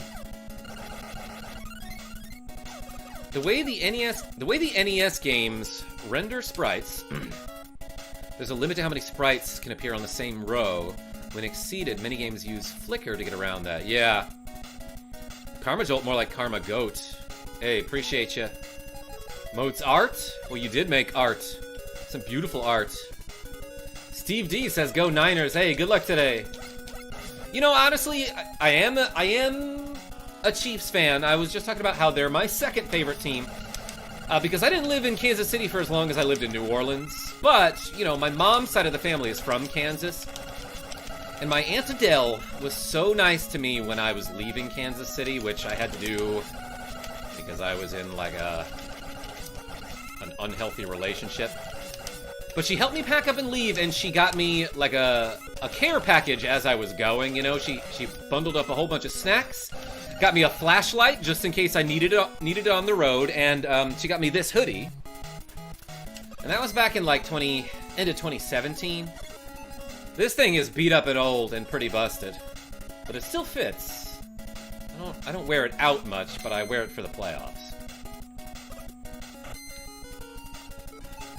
The way the NES games render sprites, there's a limit to how many sprites can appear on the same row. When exceeded, many games use flicker to get around that. Yeah. KarmaJolt, more like KarmaGoat. Hey, appreciate you. Mode's art? Well, you did make art. Some beautiful art. Steve D says, "Go Niners." Hey, good luck today. You know, honestly, I am a Chiefs fan. I was just talking about how they're my second favorite team. Because I didn't live in Kansas City for as long as I lived in New Orleans. But, you know, my mom's side of the family is from Kansas. And my Aunt Adele was so nice to me when I was leaving Kansas City, which I had to do because I was in, like, an unhealthy relationship. But she helped me pack up and leave, and she got me, like, a care package as I was going, you know? She bundled up a whole bunch of snacks, got me a flashlight just in case I needed it on the road, and she got me this hoodie. And that was back in, like, end of 2017. This thing is beat up and old and pretty busted, but it still fits. I don't wear it out much, but I wear it for the playoffs.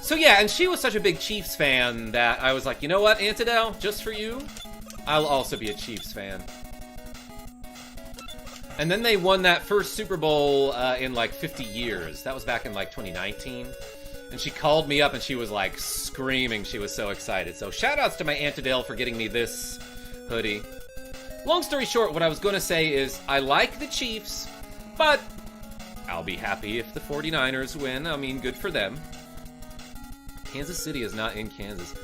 So yeah, and she was such a big Chiefs fan that I was like, you know what, Aunt Adele, just for you, I'll also be a Chiefs fan. And then they won that first Super Bowl in like 50 years. That was back in like 2019. And she called me up and she was like screaming. She was so excited. So shout outs to my Aunt Adele for getting me this hoodie. Long story short, what I was going to say is I like the Chiefs, but I'll be happy if the 49ers win. I mean, good for them. Kansas City is not in Kansas.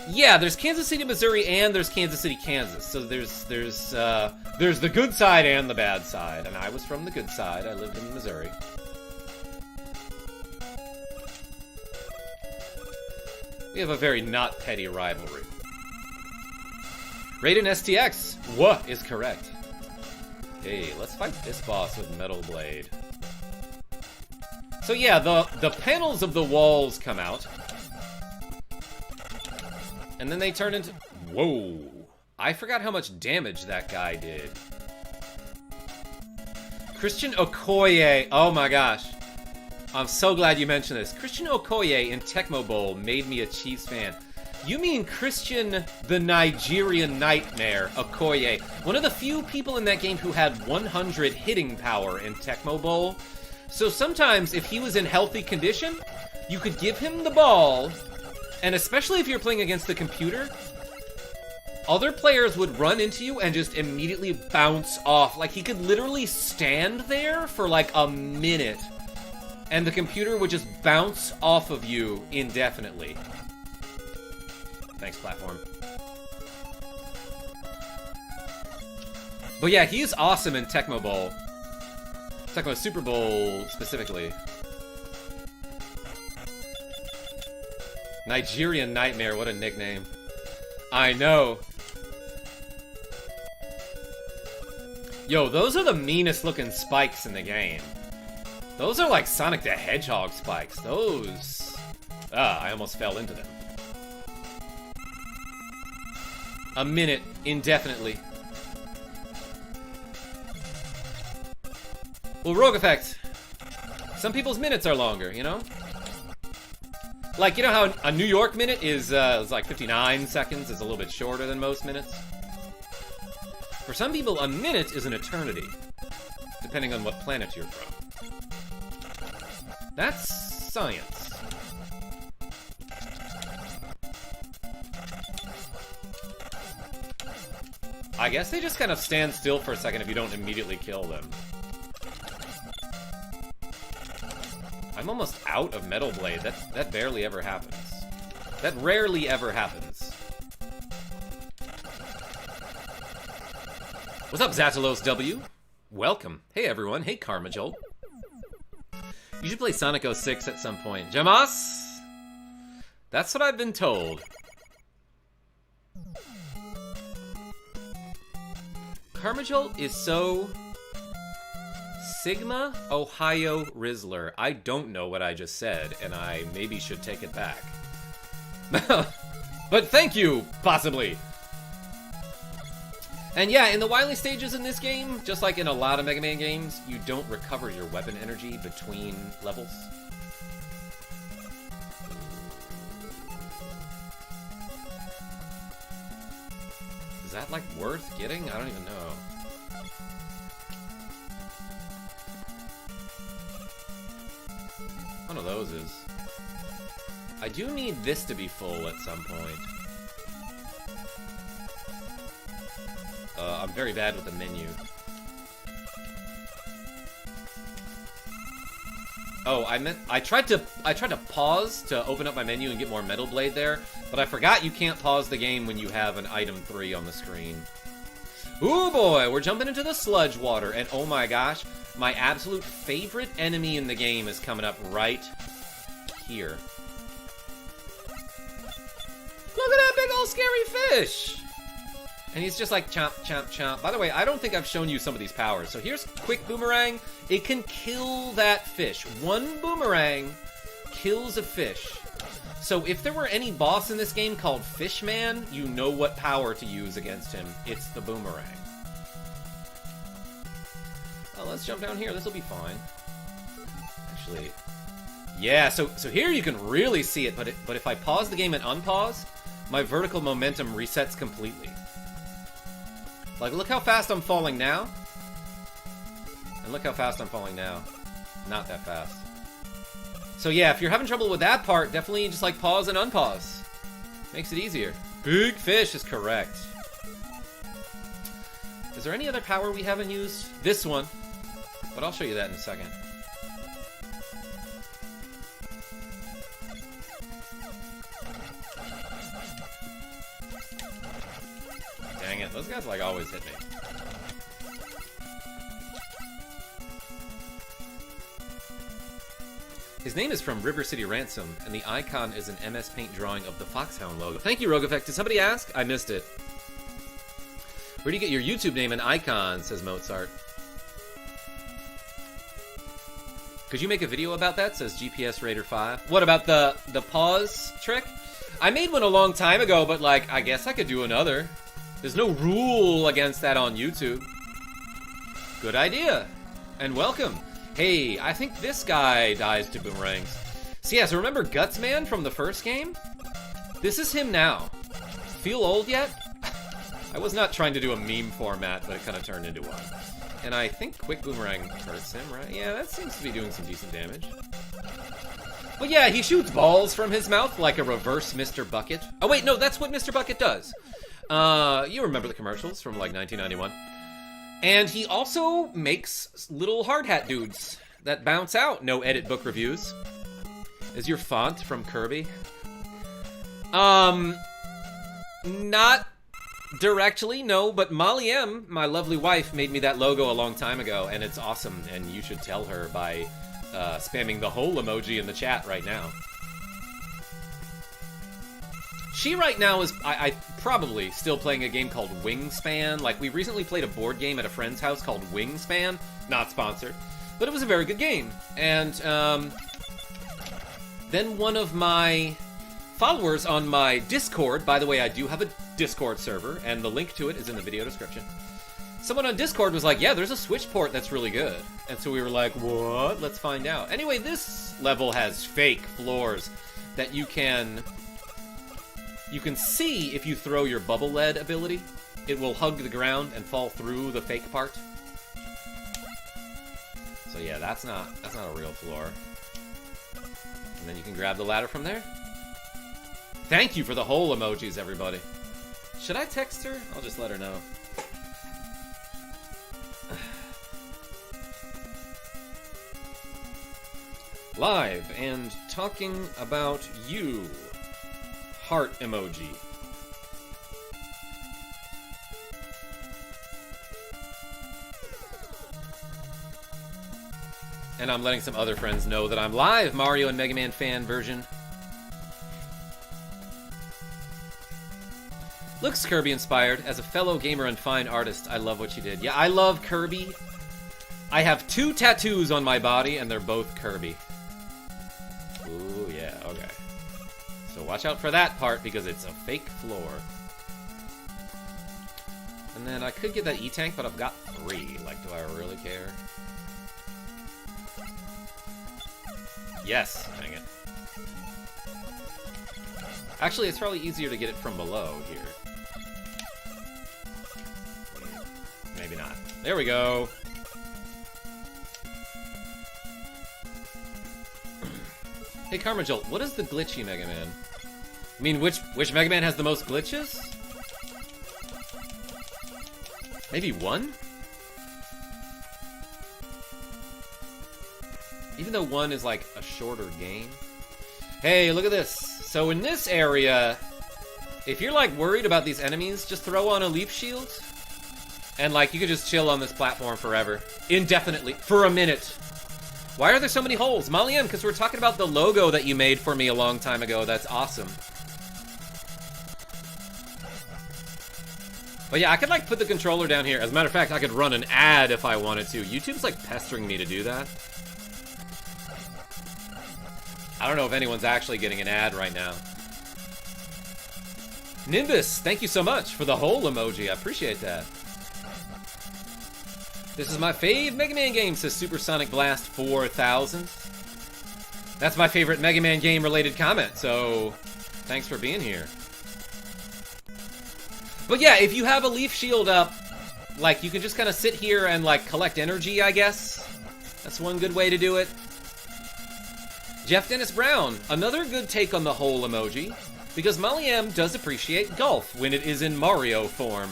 Yeah, there's Kansas City, Missouri, and there's Kansas City, Kansas. So there's the good side and the bad side. And I was from the good side. I lived in Missouri. We have a very not petty rivalry. Raiden STX, what is correct? Hey, let's fight this boss with Metal Blade. So yeah, the panels of the walls come out. And then they turn into... Whoa. I forgot how much damage that guy did. Christian Okoye. Oh my gosh. I'm so glad you mentioned this. Christian Okoye in Tecmo Bowl made me a Chiefs fan. You mean Christian the Nigerian Nightmare Okoye. One of the few people in that game who had 100 hitting power in Tecmo Bowl. So sometimes if he was in healthy condition, you could give him the ball... And especially if you're playing against the computer, other players would run into you and just immediately bounce off. Like, he could literally stand there for like a minute, and the computer would just bounce off of you indefinitely. Thanks, platform. But yeah, he's awesome in Tecmo Bowl. Tecmo Super Bowl, specifically. Nigerian Nightmare, what a nickname. I know. Yo, those are the meanest looking spikes in the game. Those are like Sonic the Hedgehog spikes. Those... Ah, I almost fell into them. A minute, indefinitely. Well, Rogue Effect. Some people's minutes are longer, you know? Like, you know how a New York minute is like 59 seconds? It's a little bit shorter than most minutes. For some people, a minute is an eternity, depending on what planet you're from. That's science. I guess they just kind of stand still for a second if you don't immediately kill them. I'm almost out of Metal Blade. That barely ever happens. That rarely ever happens. What's up, Zatalos W? Welcome. Hey, everyone. Hey, KarmaJolt. You should play Sonic 06 at some point. Jamas? That's what I've been told. KarmaJolt is so... Sigma Ohio Rizzler. I don't know what I just said, and I maybe should take it back. But thank you, possibly. And yeah, in the Wily stages in this game, just like in a lot of Mega Man games, you don't recover your weapon energy between levels. Is that, like, worth getting? I don't even know. One of those is. I do need this to be full at some point. I'm very bad with the menu. Oh, I tried to pause to open up my menu and get more Metal Blade there, but I forgot you can't pause the game when you have an item 3 on the screen. Ooh boy, we're jumping into the Sludge Water, and oh my gosh, my absolute favorite enemy in the game is coming up right here. Look at that big old scary fish! And he's just like, chomp, chomp, chomp. By the way, I don't think I've shown you some of these powers. So here's Quick Boomerang. It can kill that fish. One boomerang kills a fish. So if there were any boss in this game called Fishman, you know what power to use against him. It's the boomerang. Well, let's jump down here. This will be fine. Actually, yeah, so here you can really see it, but if I pause the game and unpause, my vertical momentum resets completely. Like, look how fast I'm falling now. And look how fast I'm falling now. Not that fast. So yeah, if you're having trouble with that part, definitely just like pause and unpause. Makes it easier. Big fish is correct. Is there any other power we haven't used? This one. But I'll show you that in a second. Dang it, those guys like always hit me. His name is from River City Ransom, and the icon is an MS Paint drawing of the Foxhound logo. Thank you, Rogue Effect. Did somebody ask? I missed it. Where do you get your YouTube name and icon, says Mozart. Could you make a video about that, says GPS Raider 5. What about the pause trick? I made one a long time ago, but like, I guess I could do another. There's no rule against that on YouTube. Good idea. And welcome. Hey, I think this guy dies to boomerangs. So yeah, so remember Gutsman from the first game? This is him now. Feel old yet? I was not trying to do a meme format, but it kind of turned into one. And I think Quick Boomerang hurts him, right? Yeah, that seems to be doing some decent damage. But yeah, he shoots balls from his mouth like a reverse Mr. Bucket. Oh wait, no, that's what Mr. Bucket does. You remember the commercials from like 1991. And he also makes little hard hat dudes that bounce out. No edit book reviews. Is your font from Kirby? Not directly, no, but Molly M, my lovely wife, made me that logo a long time ago, and it's awesome, and you should tell her by spamming the whole emoji in the chat right now. She right now is, I probably still playing a game called Wingspan. Like, we recently played a board game at a friend's house called Wingspan. Not sponsored, but it was a very good game. And then one of my followers on my Discord, by the way, I do have a Discord server, and the link to it is in the video description. Someone on Discord was like, yeah, there's a Switch port that's really good. And so we were like, what? Let's find out. Anyway, this level has fake floors that you can see if you throw your bubble lead ability. It will hug the ground and fall through the fake part. So yeah, that's not a real floor. And then you can grab the ladder from there. Thank you for the whole emojis, everybody. Should I text her? I'll just let her know. Live and talking about you. Heart emoji. And I'm letting some other friends know that I'm live, Mario and Mega Man fan version. Looks Kirby inspired. As a fellow gamer and fine artist, I love what you did. Yeah, I love Kirby. I have 2 tattoos on my body, and they're both Kirby. Ooh, yeah, okay. So watch out for that part, because it's a fake floor. And then I could get that E-Tank, but I've got 3. Like, do I really care? Yes, dang it. Actually, it's probably easier to get it from below here. Maybe not. There we go. Hey, KarmaJolt, what is the glitchy Mega Man? I mean, which Mega Man has the most glitches? Maybe 1? Even though 1 is like a shorter game. Hey, look at this. So in this area, if you're like worried about these enemies, just throw on a leaf shield. And like, you could just chill on this platform forever. Indefinitely. For a minute. Why are there so many holes? Molly M, because we're talking about the logo that you made for me a long time ago. That's awesome. But yeah, I could like put the controller down here. As a matter of fact, I could run an ad if I wanted to. YouTube's like pestering me to do that. I don't know if anyone's actually getting an ad right now. Nimbus, thank you so much for the whole emoji. I appreciate that. This is my fave Mega Man game, says Supersonic Blast 4000. That's my favorite Mega Man game related comment, so thanks for being here. But yeah, if you have a leaf shield up, like, you can just kind of sit here and like collect energy, I guess. That's one good way to do it. Jeff Dennis Brown, another good take on the whole emoji, because Molly M does appreciate golf when it is in Mario form.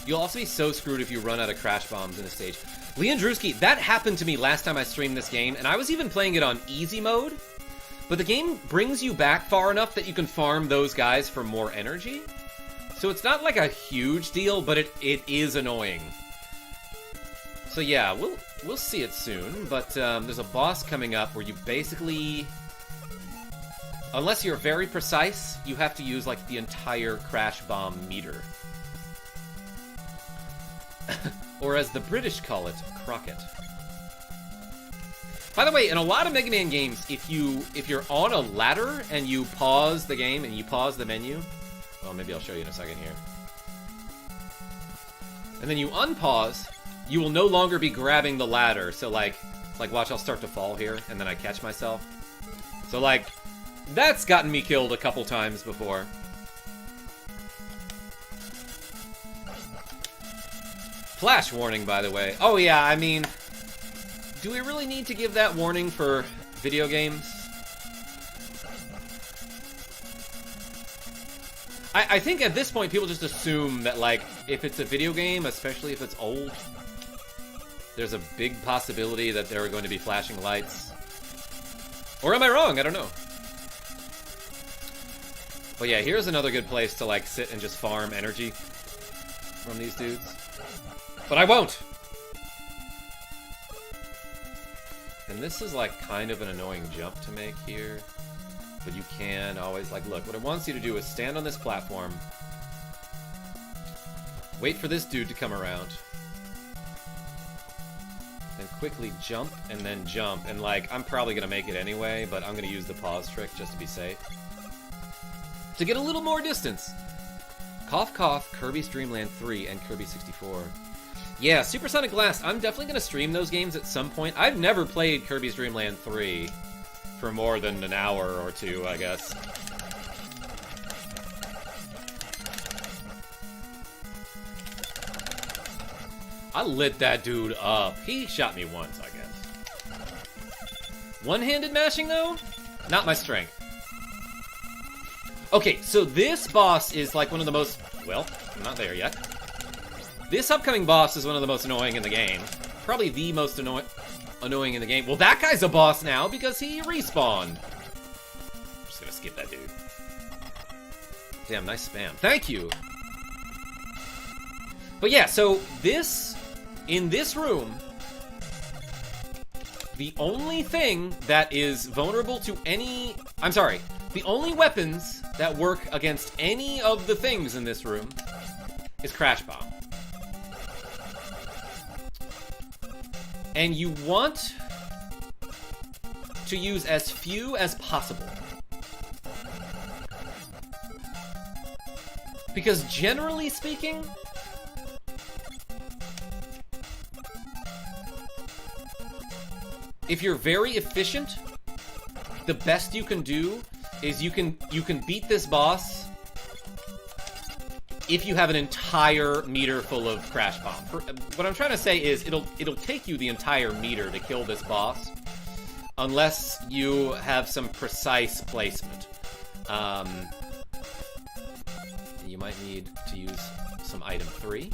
You'll also be so screwed if you run out of crash bombs in a stage. Leandrewski, that happened to me last time I streamed this game, and I was even playing it on easy mode, but the game brings you back far enough that you can farm those guys for more energy. So it's not like a huge deal, but it is annoying. So yeah, we'll see it soon, but there's a boss coming up where you basically, unless you're very precise, you have to use like the entire crash bomb meter. Or as the British call it, Crockett. By the way, in a lot of Mega Man games, if you're on a ladder and you pause the game and you pause the menu, well, maybe I'll show you in a second here. And then you unpause, you will no longer be grabbing the ladder. So like watch, I'll start to fall here and then I catch myself. So like, that's gotten me killed a couple times before. Flash warning, by the way. Oh yeah, I mean, do we really need to give that warning for video games? I think at this point people just assume that, like, if it's a video game, especially if it's old, there's a big possibility that there are going to be flashing lights. Or am I wrong? I don't know. But yeah, here's another good place to, like, sit and just farm energy from these dudes. But I won't! And this is, like, kind of an annoying jump to make here. But you can always, like, look, what it wants you to do is stand on this platform, wait for this dude to come around, and quickly jump, and then jump. And, like, I'm probably gonna make it anyway, but I'm gonna use the pause trick just to be safe. To get a little more distance. Cough Cough, Kirby's Dream Land 3, and Kirby 64. Yeah, Supersonic Blast, I'm definitely gonna stream those games at some point. I've never played Kirby's Dream Land 3 for more than an hour or two, I guess. I lit that dude up. He shot me once, I guess. One-handed mashing, though? Not my strength. Okay, so this boss is like one of the most... Well, I'm not there yet. This upcoming boss is one of the most annoying in the game. Probably the most annoying in the game. Well, that guy's a boss now because he respawned. I'm just gonna skip that dude. Damn, nice spam. Thank you! But yeah, so this... In this room, the only thing that is vulnerable to any... I'm sorry. The only weapons that work against any of the things in this room is Crash Bomb. And you want to use as few as possible. Because generally speaking, if you're very efficient, the best you can do is you can beat this boss if you have an entire meter full of Crash Bomb. What I'm trying to say is it'll take you the entire meter to kill this boss unless you have some precise placement. You might need to use some item 3.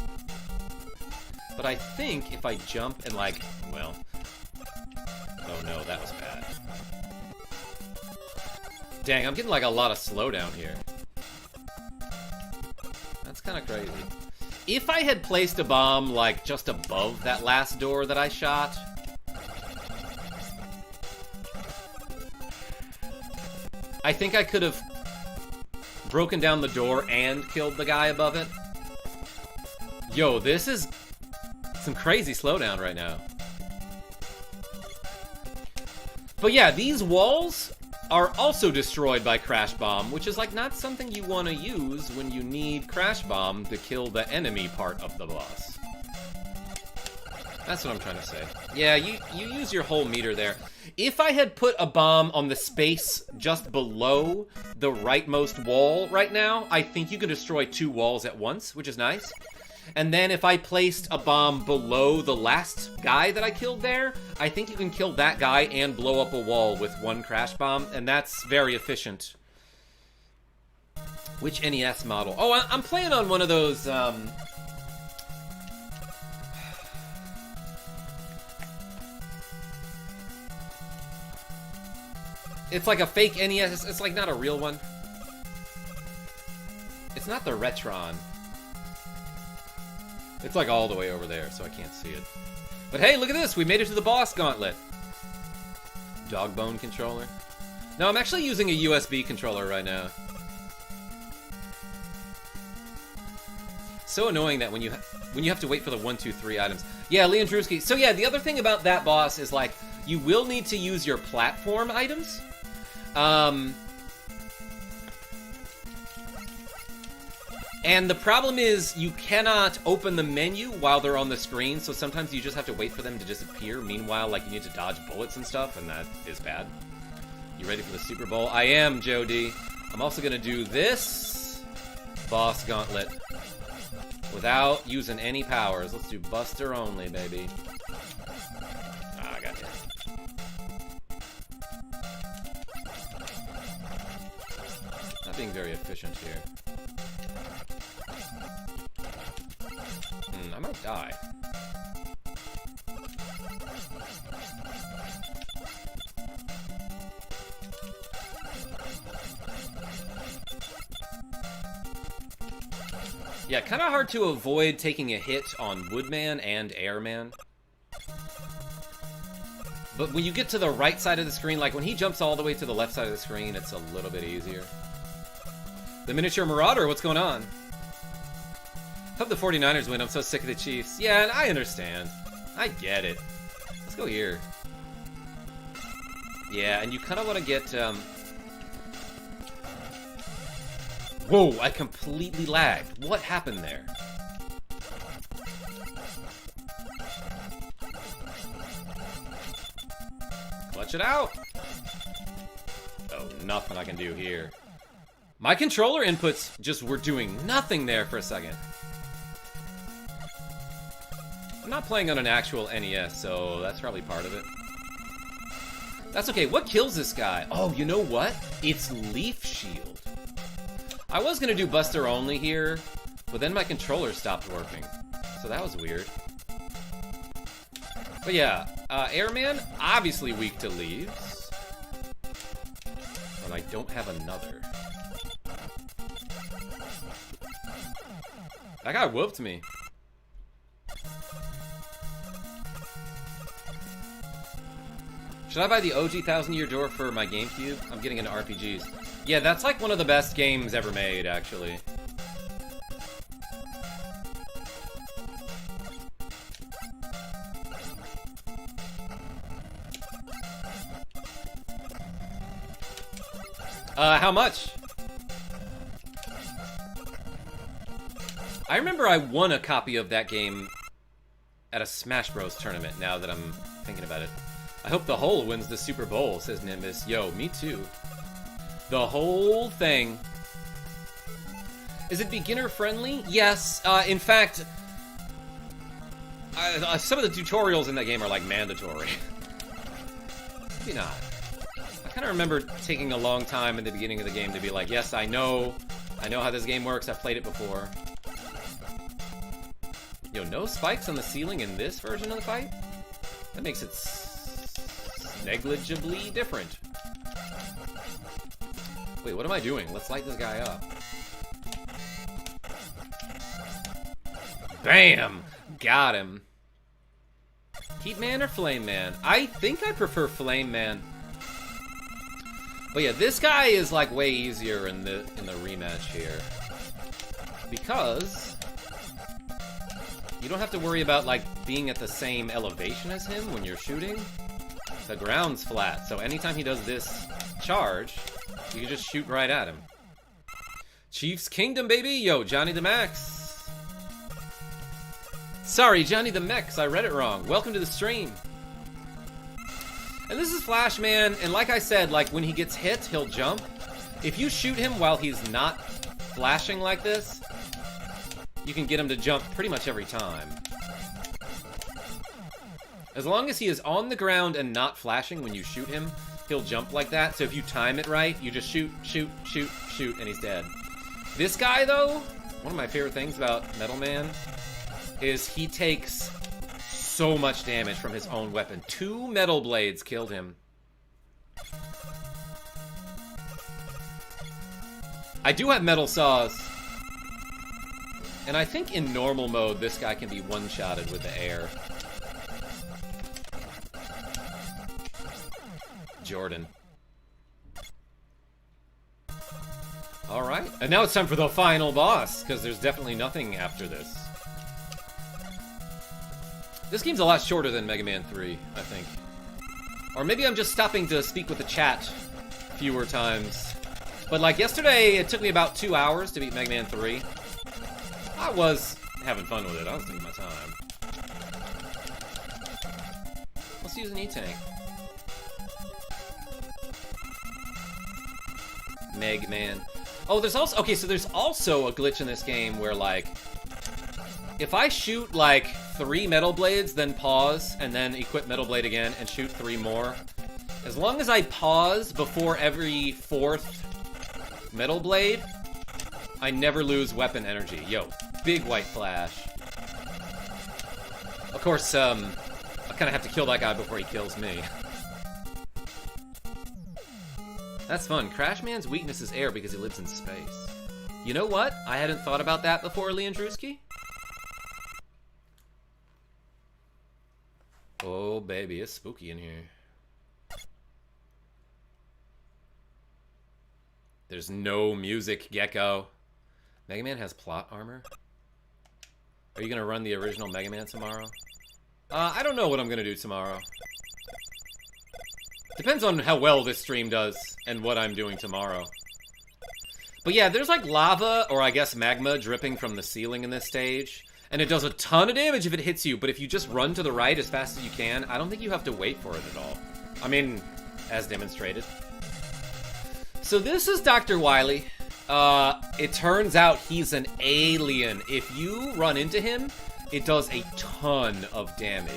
But I think if I jump and, like, well... Oh no, that was bad. Dang, I'm getting like a lot of slowdown here. That's kind of crazy. If I had placed a bomb like just above that last door that I shot, I think I could have broken down the door and killed the guy above it. Yo, this is some crazy slowdown right now. But yeah, these walls are also destroyed by Crash Bomb, which is like not something you want to use when you need Crash Bomb to kill the enemy part of the boss. That's what I'm trying to say. Yeah, you use your whole meter there. If I had put a bomb on the space just below the rightmost wall right now, I think you can destroy 2 walls at once, which is nice. And then if I placed a bomb below the last guy that I killed there, I think you can kill that guy and blow up a wall with one crash bomb, and that's very efficient. Which NES model? Oh, I'm playing on one of those, It's like a fake NES. It's like not a real one. It's not the Retron. It's like all the way over there, so I can't see it. But hey, look at this! We made it to the boss gauntlet. Dog bone controller. No, I'm actually using a USB controller right now. So annoying that when you have to wait for the 1, 2, 3 items. Yeah, Leandrewski. So yeah, the other thing about that boss is like you will need to use your platform items. And the problem is you cannot open the menu while they're on the screen, so sometimes you just have to wait for them to disappear. Meanwhile, like, you need to dodge bullets and stuff, and that is bad. You ready for the Super Bowl? I am, Joe D. I'm also gonna do this boss gauntlet without using any powers. Let's do Buster only, baby. Ah, I got you. Not being very efficient here. I might die. Yeah, kind of hard to avoid taking a hit on Woodman and Airman. But when you get to the right side of the screen, like when he jumps all the way to the left side of the screen, it's a little bit easier. The Miniature Marauder, what's going on? Hope the 49ers win. I'm so sick of the Chiefs. Yeah, I understand. I get it. Let's go here. Yeah, and you kind of want to get... Whoa, I completely lagged. What happened there? Clutch it out. Oh, nothing I can do here. My controller inputs just were doing nothing there for a second. I'm not playing on an actual NES, so that's probably part of it. That's okay. What kills this guy? Oh, you know what? It's Leaf Shield. I was going to do Buster only here, but then my controller stopped working. So that was weird. But yeah, Airman, obviously weak to leaves. And I don't have another. That guy whooped me. Should I buy the OG 1000-Year Door for my GameCube? I'm getting into RPGs. Yeah, that's like one of the best games ever made, actually. How much? I remember I won a copy of that game at a Smash Bros. Tournament, now that I'm thinking about it. I hope the Hole wins the Super Bowl, says Nimbus. Yo, me too. The whole thing. Is it beginner friendly? Yes. In fact, some of the tutorials in that game are like mandatory. Maybe not. I kind of remember taking a long time in the beginning of the game to be like, yes, I know how this game works. I've played it before. Yo, no spikes on the ceiling in this version of the fight? That makes it negligibly different. Wait, what am I doing? Let's light this guy up. Bam! Got him. Heatman or Flame Man? I think I prefer Flame Man. But yeah, this guy is like way easier in the rematch here. Because you don't have to worry about like being at the same elevation as him when you're shooting. The ground's flat, so anytime he does this charge, you can just shoot right at him. Chiefs Kingdom, baby! Yo, Johnny the Max. Sorry, Johnny the Mex, I read it wrong. Welcome to the stream. And this is Flashman, and like I said, like when he gets hit, he'll jump. If you shoot him while he's not flashing like this, you can get him to jump pretty much every time. As long as he is on the ground and not flashing when you shoot him, he'll jump like that. So if you time it right, you just shoot, shoot, shoot, shoot, and he's dead. This guy, though, one of my favorite things about Metal Man is he takes so much damage from his own weapon. 2 metal blades killed him. I do have metal saws. And I think in normal mode, this guy can be one-shotted with the air. Jordan. Alright, and now it's time for the final boss, because there's definitely nothing after this. This game's a lot shorter than Mega Man 3, I think. Or maybe I'm just stopping to speak with the chat fewer times. But like yesterday, it took me about 2 hours to beat Mega Man 3. I was having fun with it, I was taking my time. Let's use an E-Tank. Meg Man. Oh, there's also... Okay, so there's also a glitch in this game where, like... If I shoot, like, 3 metal blades, then pause, and then equip metal blade again, and shoot 3 more... As long as I pause before every 4th metal blade, I never lose weapon energy. Yo, big white flash. Of course, I kind of have to kill that guy before he kills me. That's fun. Crashman's weakness is air because he lives in space. You know what? I hadn't thought about that before, Leandruski. Oh, baby, it's spooky in here. There's no music, Gecko. Mega Man has plot armor? Are you gonna run the original Mega Man tomorrow? I don't know what I'm gonna do tomorrow. Depends on how well this stream does and what I'm doing tomorrow. But yeah, there's like lava, or I guess magma, dripping from the ceiling in this stage. And it does a ton of damage if it hits you, but if you just run to the right as fast as you can, I don't think you have to wait for it at all. I mean, as demonstrated. So this is Dr. Wily. It turns out he's an alien. If you run into him, it does a ton of damage.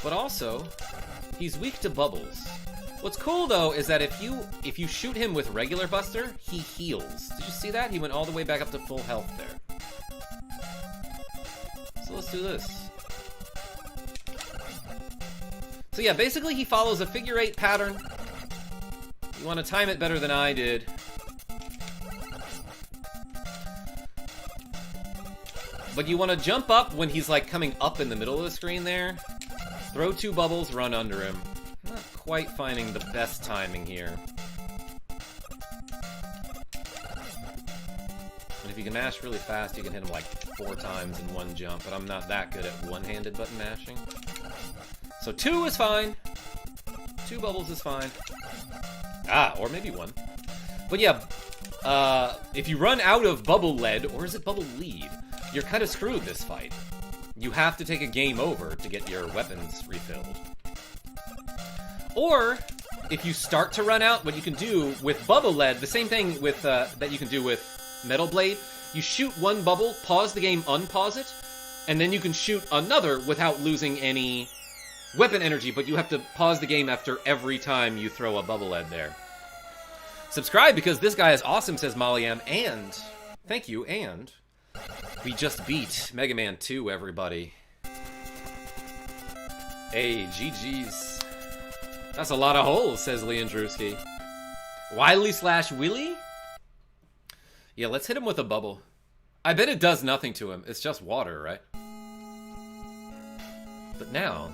But also, he's weak to bubbles. What's cool though is that if you shoot him with regular Buster, he heals. Did you see that? He went all the way back up to full health there. So let's do this. So yeah, basically he follows a figure 8 pattern. You want to time it better than I did. But you want to jump up when he's like coming up in the middle of the screen there. Throw 2 bubbles, run under him. Not quite finding the best timing here. And if you can mash really fast, you can hit him like 4 times in one jump, but I'm not that good at one-handed button mashing. So 2 is fine. 2 bubbles is fine. Ah, or maybe 1. But yeah, if you run out of bubble lead, or is it bubble lead, you're kind of screwed this fight. You have to take a game over to get your weapons refilled. Or, if you start to run out, what you can do with bubble lead, the same thing with that you can do with metal blade, you shoot 1 bubble, pause the game, unpause it, and then you can shoot another without losing any weapon energy, but you have to pause the game after every time you throw a bubble lead there. Subscribe because this guy is awesome, says Mollyam, and thank you, and we just beat Mega Man 2, everybody. Hey, GG's. That's a lot of holes, says Leandruski. Wily/Willy? Yeah, let's hit him with a bubble. I bet it does nothing to him. It's just water, right? But now,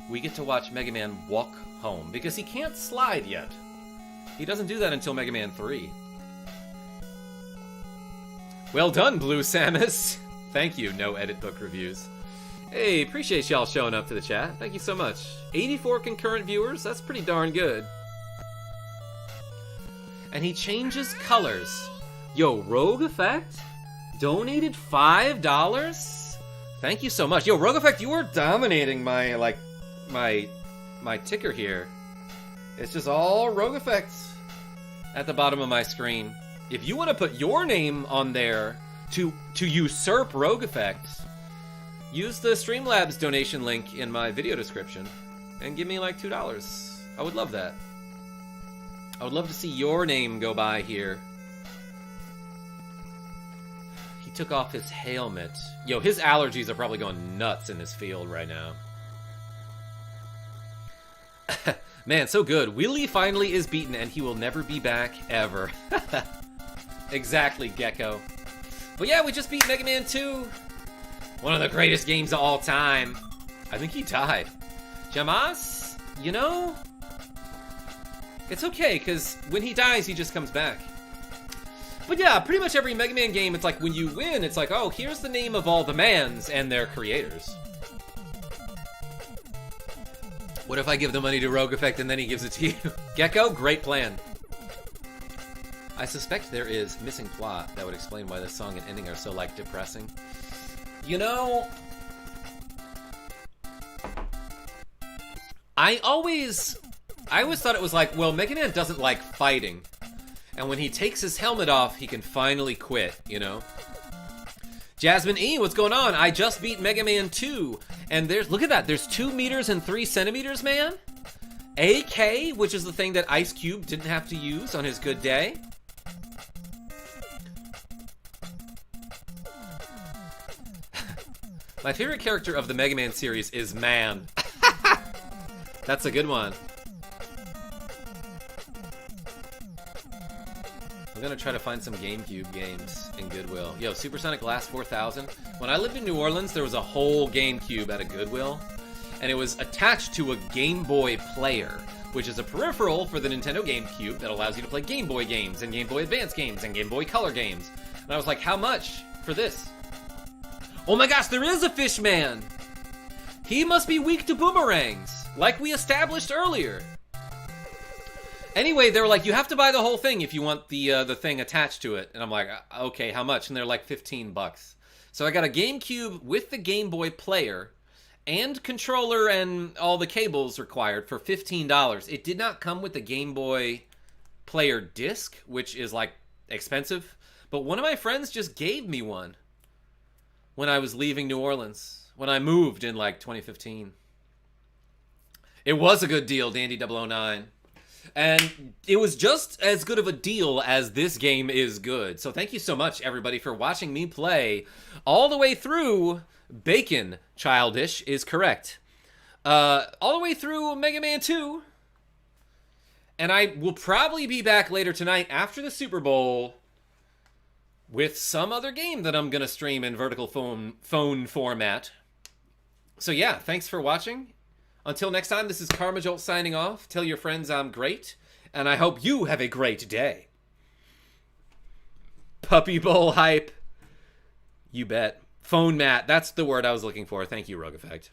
we get to watch Mega Man walk home, because he can't slide yet. He doesn't do that until Mega Man 3. Well done, Blue Samus! Thank you, No Edit Book Reviews. Hey, appreciate y'all showing up to the chat. Thank you so much. 84 concurrent viewers, that's pretty darn good. And he changes colors. Yo, Rogue Effect donated $5? Thank you so much. Yo, Rogue Effect, you are dominating my, like, my ticker here. It's just all Rogue Effects at the bottom of my screen. if you want to put your name on there to usurp Rogue Effect, use the Streamlabs donation link in my video description and give me like $2. I would love that. I would love to see your name go by here. He took off his helmet. Yo, his allergies are probably going nuts in this field right now. Man, so good. Willy finally is beaten, and he will never be back, ever. Exactly, Gecko. But yeah, we just beat Mega Man 2. One of the greatest games of all time. I think he died. Jamas, you know, it's okay, because when he dies, he just comes back. But yeah, pretty much every Mega Man game, it's like when you win, it's like, oh, here's the name of all the mans and their creators. What if I give the money to Rogue Effect and then he gives it to you? Gecko, great plan. I suspect there is missing plot that would explain why this song and ending are so, like, depressing. You know, I always thought it was like, well, Mega Man doesn't like fighting. And when he takes his helmet off, he can finally quit, you know? Jasmine E, what's going on? I just beat Mega Man 2. And there's, look at that, there's 2 meters and 3 centimeters, man. AK, which is the thing that Ice Cube didn't have to use on his good day. My favorite character of the Mega Man series is Man. That's a good one. I'm gonna try to find some GameCube games in Goodwill. Yo, Supersonic Blast 4000. When I lived in New Orleans, there was a whole GameCube at a Goodwill, and it was attached to a Game Boy player, which is a peripheral for the Nintendo GameCube that allows you to play Game Boy games and Game Boy Advance games and Game Boy Color games. And I was like, how much for this? Oh my gosh, there is a Fishman! He must be weak to boomerangs, like we established earlier. Anyway, they were like, you have to buy the whole thing if you want the thing attached to it. And I'm like, okay, how much? And they're like $15. So I got a GameCube with the Game Boy player and controller and all the cables required for $15. It did not come with the Game Boy player disc, which is like expensive. But one of my friends just gave me one when I was leaving New Orleans, when I moved in like 2015. It was a good deal, Dandy 009. And it was just as good of a deal as this game is good. So thank you so much, everybody, for watching me play all the way through Bacon. Childish is correct. All the way through Mega Man 2. And I will probably be back later tonight after the Super Bowl with some other game that I'm going to stream in vertical phone format. So yeah, thanks for watching. Until next time, this is KarmaJolt signing off. Tell your friends I'm great, and I hope you have a great day. Puppy bowl hype. You bet. Phone mat. That's the word I was looking for. Thank you, Rogue Effect.